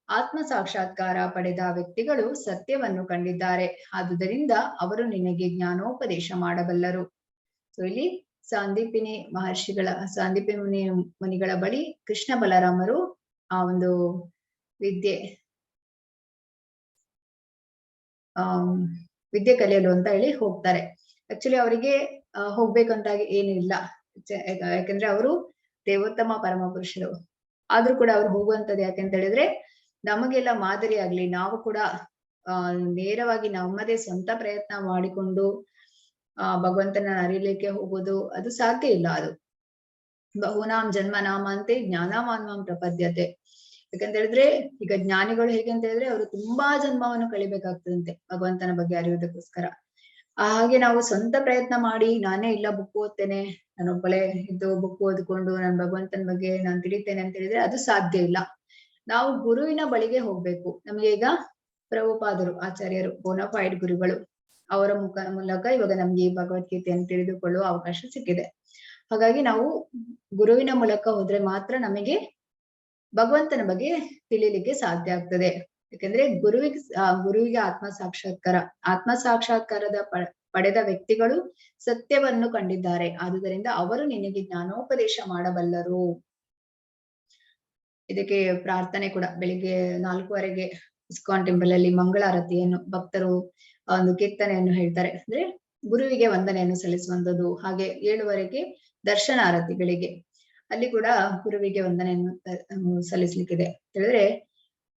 ಆತ್ಮ ಸಾಕ್ಷಾತ್ಕಾರ ಪಡೆದ ವ್ಯಕ್ತಿಗಳು ಸತ್ಯವನ್ನು ಕಂಡಿದ್ದಾರೆ, ಆದುದರಿಂದ ಅವರು ನಿನಗೆ ಜ್ಞಾನೋಪದೇಶ ಮಾಡಬಲ್ಲರು. ಸೊ ಇಲ್ಲಿ ಸಾಂದೀಪಿನಿ ಮುನಿಗಳ ಬಳಿ ಕೃಷ್ಣ ಬಲರಾಮರು ಆ ಒಂದು ವಿದ್ಯೆ ಕಲಿಯಲು ಅಂತ ಹೇಳಿ ಹೋಗ್ತಾರೆ. ಆಕ್ಚುಲಿ ಅವರಿಗೆ ಹೋಗ್ಬೇಕಂತ ಏನಿಲ್ಲ, ಯಾಕಂದ್ರೆ ಅವರು ದೇವೋತ್ತಮ ಪರಮ ಪುರುಷರು. ಆದ್ರೂ ಕೂಡ ಅವ್ರು ಹೋಗುವಂತದ್ದು ಯಾಕೆಂತ ಹೇಳಿದ್ರೆ ನಮಗೆಲ್ಲ ಮಾದರಿ ಆಗ್ಲಿ, ನಾವು ಕೂಡ ನೇರವಾಗಿ ನಮ್ಮದೇ ಸ್ವಂತ ಪ್ರಯತ್ನ ಮಾಡಿಕೊಂಡು ಭಗವಂತನ ಅರಿಲಿಕ್ಕೆ ಹೋಗೋದು ಅದು ಸಾಧ್ಯ ಇಲ್ಲ. ಅದು ಬಹುನಾಂ ಜನ್ಮ ನಾಮಂತೆ ಜ್ಞಾನವಾನ್ಮಾಂ ಪ್ರಪದ್ಯತೆ. ಯಾಕಂತ ಹೇಳಿದ್ರೆ ಈಗ ಜ್ಞಾನಿಗಳು ಹೇಗೆ ಅಂತ ಹೇಳಿದ್ರೆ ಅವರು ತುಂಬಾ ಜನ್ಮವನ್ನು ಕಳಿಬೇಕಾಗ್ತದಂತೆ ಭಗವಂತನ ಬಗ್ಗೆ ಅರಿಯೋದಕ್ಕೋಸ್ಕರ. ಹಾಗೆ ನಾವು ಸ್ವಂತ ಪ್ರಯತ್ನ ಮಾಡಿ ನಾನೇ ಇಲ್ಲ ಬುಕ್ ಓದ್ತೇನೆ, ನಾನೊಬ್ಬಳೇ ಇದ್ದು ಬುಕ್ ಓದ್ಕೊಂಡು ನಾನು ಭಗವಂತನ ಬಗ್ಗೆ ನಾನು ತಿಳಿತೇನೆ ಅಂತ ಹೇಳಿದ್ರೆ ಅದು ಸಾಧ್ಯ ಇಲ್ಲ. ನಾವು ಗುರುವಿನ ಬಳಿಗೆ ಹೋಗ್ಬೇಕು. ನಮ್ಗೆ ಈಗ ಪ್ರಭುಪಾದರು ಆಚಾರ್ಯರು ಬೋನಫೈಡ್ ಗುರುಗಳು, ಅವರ ಮೂಲಕ ಇವಾಗ ನಮ್ಗೆ ಈ ಭಗವದ್ಗೀತೆಯನ್ನು ತಿಳಿದುಕೊಳ್ಳುವ ಅವಕಾಶ ಸಿಕ್ಕಿದೆ. ಹಾಗಾಗಿ ನಾವು ಗುರುವಿನ ಮೂಲಕ ಹೋದ್ರೆ ಮಾತ್ರ ನಮಗೆ ಭಗವಂತನ ಬಗ್ಗೆ ತಿಳಿಲಿಕ್ಕೆ ಸಾಧ್ಯ ಆಗ್ತದೆ. ಯಾಕಂದ್ರೆ ಗುರುವಿಗೆ ಆತ್ಮ ಸಾಕ್ಷಾತ್ಕಾರದ ಪಡೆದ ವ್ಯಕ್ತಿಗಳು ಸತ್ಯವನ್ನು ಕಂಡಿದ್ದಾರೆ, ಆದುದರಿಂದ ಅವರು ನಿನಗೆ ಜ್ಞಾನೋಪದೇಶ ಮಾಡಬಲ್ಲರು. ಇದಕ್ಕೆ ಪ್ರಾರ್ಥನೆ ಕೂಡ ಬೆಳಿಗ್ಗೆ 4:15 ಇಸ್ಕಾನ್ ಟೆಂಪಲ್ ಅಲ್ಲಿ ಮಂಗಳಾರತಿಯನ್ನು ಭಕ್ತರು ಒಂದು ಕೀರ್ತನೆಯನ್ನು ಹೇಳ್ತಾರೆ, ಅಂದ್ರೆ ಗುರುವಿಗೆ ವಂದನೆಯನ್ನು ಸಲ್ಲಿಸುವಂಥದ್ದು. ಹಾಗೆ 7:00 ದರ್ಶನಾರತಿಗಳಿಗೆ ಅಲ್ಲಿ ಕೂಡ ಗುರುವಿಗೆ ವಂದನೆಯನ್ನು ಸಲ್ಲಿಸ್ಲಿಕ್ಕಿದೆ. ಹೇಳಿದ್ರೆ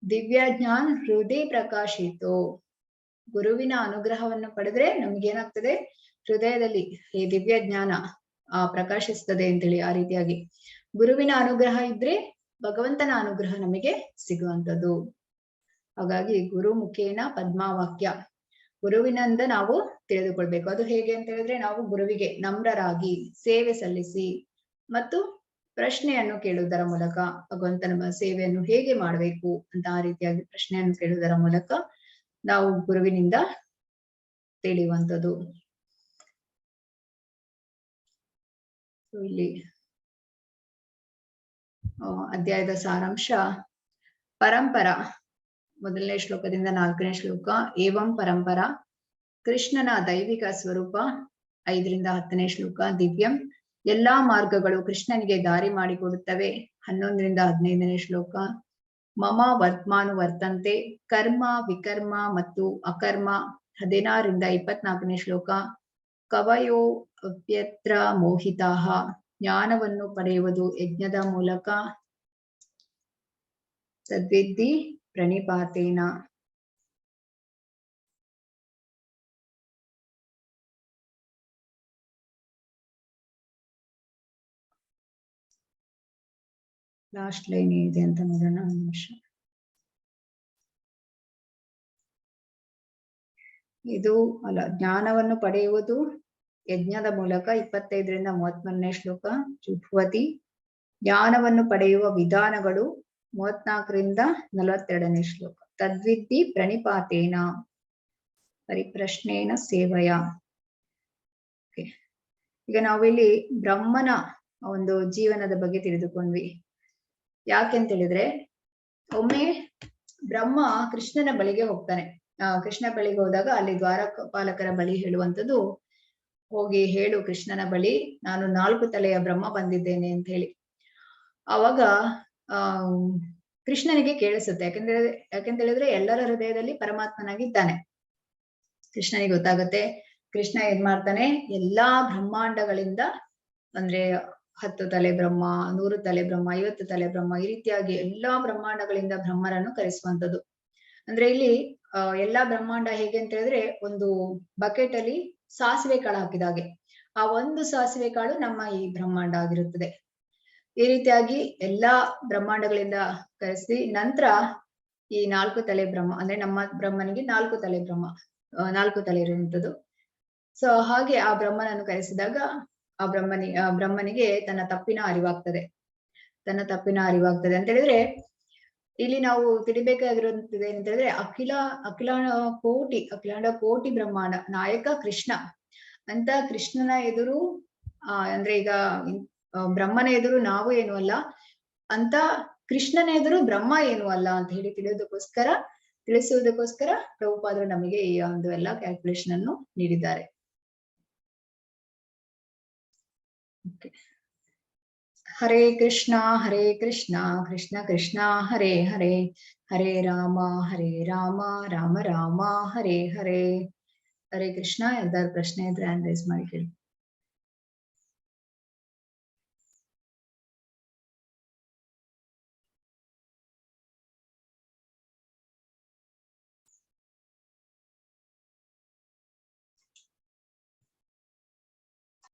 ದಿವ್ಯ ಜ್ಞಾನ ಹೃದಯ ಪ್ರಕಾಶಿತೋ, ಗುರುವಿನ ಅನುಗ್ರಹವನ್ನು ಪಡೆದ್ರೆ ನಮ್ಗೇನಾಗ್ತದೆ, ಹೃದಯದಲ್ಲಿ ಈ ದಿವ್ಯ ಜ್ಞಾನ ಪ್ರಕಾಶಿಸ್ತದೆ ಅಂತೇಳಿ. ಆ ರೀತಿಯಾಗಿ ಗುರುವಿನ ಅನುಗ್ರಹ ಇದ್ರೆ ಭಗವಂತನ ಅನುಗ್ರಹ ನಮಗೆ ಸಿಗುವಂಥದ್ದು. ಹಾಗಾಗಿ ಗುರು ಮುಖೇನ ಪದ್ಮಾವಾಕ್ಯ, ಗುರುವಿನಿಂದ ನಾವು ತಿಳಿದುಕೊಳ್ಬೇಕು. ಅದು ಹೇಗೆ ಅಂತ ಹೇಳಿದ್ರೆ ನಾವು ಗುರುವಿಗೆ ನಮ್ರರಾಗಿ ಸೇವೆ ಸಲ್ಲಿಸಿ ಮತ್ತು ಪ್ರಶ್ನೆಯನ್ನು ಕೇಳುವುದರ ಮೂಲಕ ಭಗವಂತನ ಸೇವೆಯನ್ನು ಹೇಗೆ ಮಾಡಬೇಕು ಅಂತ ಆ ರೀತಿಯಾಗಿ ಪ್ರಶ್ನೆಯನ್ನು ಕೇಳುವುದರ ಮೂಲಕ ನಾವು ಗುರುವಿನಿಂದ ತಿಳಿಯುವಂಥದ್ದು. ಇಲ್ಲಿ ಅಧ್ಯಾಯದ ಸಾರಾಂಶ ಪರಂಪರಾ, ಮೊದಲನೇ ಶ್ಲೋಕದಿಂದ 4ನೇ ಶ್ಲೋಕ. ಏವಂ ಪರಂಪರಾ ಕೃಷ್ಣನ ದೈವಿಕ ಸ್ವರೂಪ 5ರಿಂದ 10ನೇ ಶ್ಲೋಕ. ದಿವ್ಯಂ, ಎಲ್ಲಾ ಮಾರ್ಗಗಳು ಕೃಷ್ಣನಿಗೆ ದಾರಿ ಮಾಡಿಕೊಡುತ್ತವೆ 11ರಿಂದ 15ನೇ ಶ್ಲೋಕ. ಮಮ ವರ್ತ್ಮಾನು ವರ್ತಂತೆ, ಕರ್ಮ ವಿಕರ್ಮ ಮತ್ತು ಅಕರ್ಮ 16ರಿಂದ 24ನೇ ಶ್ಲೋಕ. ಕವಯೋ ಅಪ್ಯತ್ರ ಮೋಹಿತಾಹ, ಜ್ಞಾನವನ್ನು ಪಡೆಯುವುದು ಯಜ್ಞದ ಮೂಲಕ. ತದ್ವಿದ್ಧಿ ಪ್ರಣಿಪಾತೇನ. ಲಾಸ್ಟ್ ಲೈನ್ ಏನಿದೆ ಅಂತ ನೋಡೋಣ. ನಿಮಿಷ. ಇದು ಅಲ್ಲ, ಜ್ಞಾನವನ್ನು ಪಡೆಯುವುದು ಯಜ್ಞದ ಮೂಲಕ 25ರಿಂದ 33ನೇ ಶ್ಲೋಕ. ಜುಹ್ವತಿ, ಜ್ಞಾನವನ್ನು ಪಡೆಯುವ ವಿಧಾನಗಳು 34ರಿಂದ 42ನೇ ಶ್ಲೋಕ. ತದ್ವಿದ್ಧಿ ಪ್ರಣಿಪಾತೇನ ಪರಿಪ್ರಶ್ನೇನ ಸೇವಯ. ಈಗ ನಾವಿಲ್ಲಿ ಬ್ರಹ್ಮನ ಒಂದು ಜೀವನದ ಬಗ್ಗೆ ತಿಳಿದುಕೊಂಡ್ವಿ. ಯಾಕೆಂತ ಹೇಳಿದ್ರೆ, ಒಮ್ಮೆ ಬ್ರಹ್ಮ ಕೃಷ್ಣನ ಬಳಿಗೆ ಹೋಗ್ತಾನೆ. ಕೃಷ್ಣ ಬಳಿಗೆ ಹೋದಾಗ ಅಲ್ಲಿ ದ್ವಾರಪಾಲಕರ ಬಳಿ ಹೇಳುವಂಥದ್ದು, ಹೋಗಿ ಹೇಳು ಕೃಷ್ಣನ ಬಳಿ, ನಾನು 4 ತಲೆಯ ಬ್ರಹ್ಮ ಬಂದಿದ್ದೇನೆ ಅಂತ ಹೇಳಿ. ಆವಾಗ ಕೃಷ್ಣನಿಗೆ ಕೇಳಿಸುತ್ತೆ. ಯಾಕೆಂತ ಹೇಳಿದ್ರೆ ಎಲ್ಲರ ಹೃದಯದಲ್ಲಿ ಪರಮಾತ್ಮನಾಗಿದ್ದಾನೆ. ಕೃಷ್ಣನಿಗೆ ಗೊತ್ತಾಗುತ್ತೆ. ಕೃಷ್ಣ ಏನ್ ಮಾಡ್ತಾನೆ, ಎಲ್ಲಾ ಬ್ರಹ್ಮಾಂಡಗಳಿಂದ, ಅಂದ್ರೆ 10 ತಲೆ ಬ್ರಹ್ಮ, 100 ತಲೆ ಬ್ರಹ್ಮ, 50 ತಲೆ ಬ್ರಹ್ಮ, ಈ ರೀತಿಯಾಗಿ ಎಲ್ಲಾ ಬ್ರಹ್ಮಾಂಡಗಳಿಂದ ಬ್ರಹ್ಮರನ್ನು ಕರೆಸುವಂಥದ್ದು. ಅಂದ್ರೆ ಇಲ್ಲಿ ಎಲ್ಲಾ ಬ್ರಹ್ಮಾಂಡ ಹೇಗೆ ಅಂತ ಹೇಳಿದ್ರೆ, ಒಂದು ಬಕೆಟ್ ಅಲ್ಲಿ ಸಾಸಿವೆ ಕಾಳು ಹಾಕಿದಾಗೆ, ಆ ಒಂದು ಸಾಸಿವೆ ಕಾಳು ನಮ್ಮ ಈ ಬ್ರಹ್ಮಾಂಡ ಆಗಿರುತ್ತದೆ. ಈ ರೀತಿಯಾಗಿ ಎಲ್ಲಾ ಬ್ರಹ್ಮಾಂಡಗಳಿಂದ ಕರೆಸಿ ನಂತರ ಈ 4 ತಲೆ ಬ್ರಹ್ಮ, ಅಂದ್ರೆ ನಮ್ಮ ಬ್ರಹ್ಮನಿಗೆ 4 ತಲೆ ಬ್ರಹ್ಮ, 4 ತಲೆ ಇರುವಂಥದ್ದು. ಸೊ ಹಾಗೆ ಆ ಬ್ರಹ್ಮನನ್ನು ಕರೆಸಿದಾಗ ಆ ಬ್ರಹ್ಮನಿಗೆ ತನ್ನ ತಪ್ಪಿನ ಅರಿವಾಗ್ತದೆ. ಅಂತ ಹೇಳಿದ್ರೆ, ಇಲ್ಲಿ ನಾವು ತಿಳಿಬೇಕಾಗಿರುವಂತದ್ದು ಏನಂತ ಹೇಳಿದ್ರೆ, ಅಖಿಲಾಂಡ ಕೋಟಿ ಬ್ರಹ್ಮಾಂಡ ನಾಯಕ ಕೃಷ್ಣ ಅಂತ. ಕೃಷ್ಣನ ಎದುರು ಅಂದ್ರೆ ಈಗ ಬ್ರಹ್ಮನ ಎದುರು ನಾವು ಏನು ಅಲ್ಲ ಅಂತ, ಕೃಷ್ಣನ ಎದುರು ಬ್ರಹ್ಮ ಏನು ಅಲ್ಲ ಅಂತ ಹೇಳಿ ತಿಳಿಸುವುದಕ್ಕೋಸ್ಕರ ಪ್ರಭುಪಾದರು ನಮಗೆ ಈ ಒಂದು ಎಲ್ಲ ಕ್ಯಾಲ್ಕುಲೇಷನ್ ಅನ್ನು ನೀಡಿದ್ದಾರೆ. ಹರೇ ಕೃಷ್ಣ ಕೃಷ್ಣ ಕೃಷ್ಣ ಹರೇ ಹರೇ, ಹರೇ ರಾಮ ರಾಮ ರಾಮ ಹರೇ ಹರೇ. ಹರೇ ಕೃಷ್ಣ. ಯಾವ್ದಾದ್ರು ಪ್ರಶ್ನೆ ಇದ್ರೆ ಹ್ಯಾಂಡ್ ರೈಸ್ ಮಾಡಿ ಕೇಳಿ.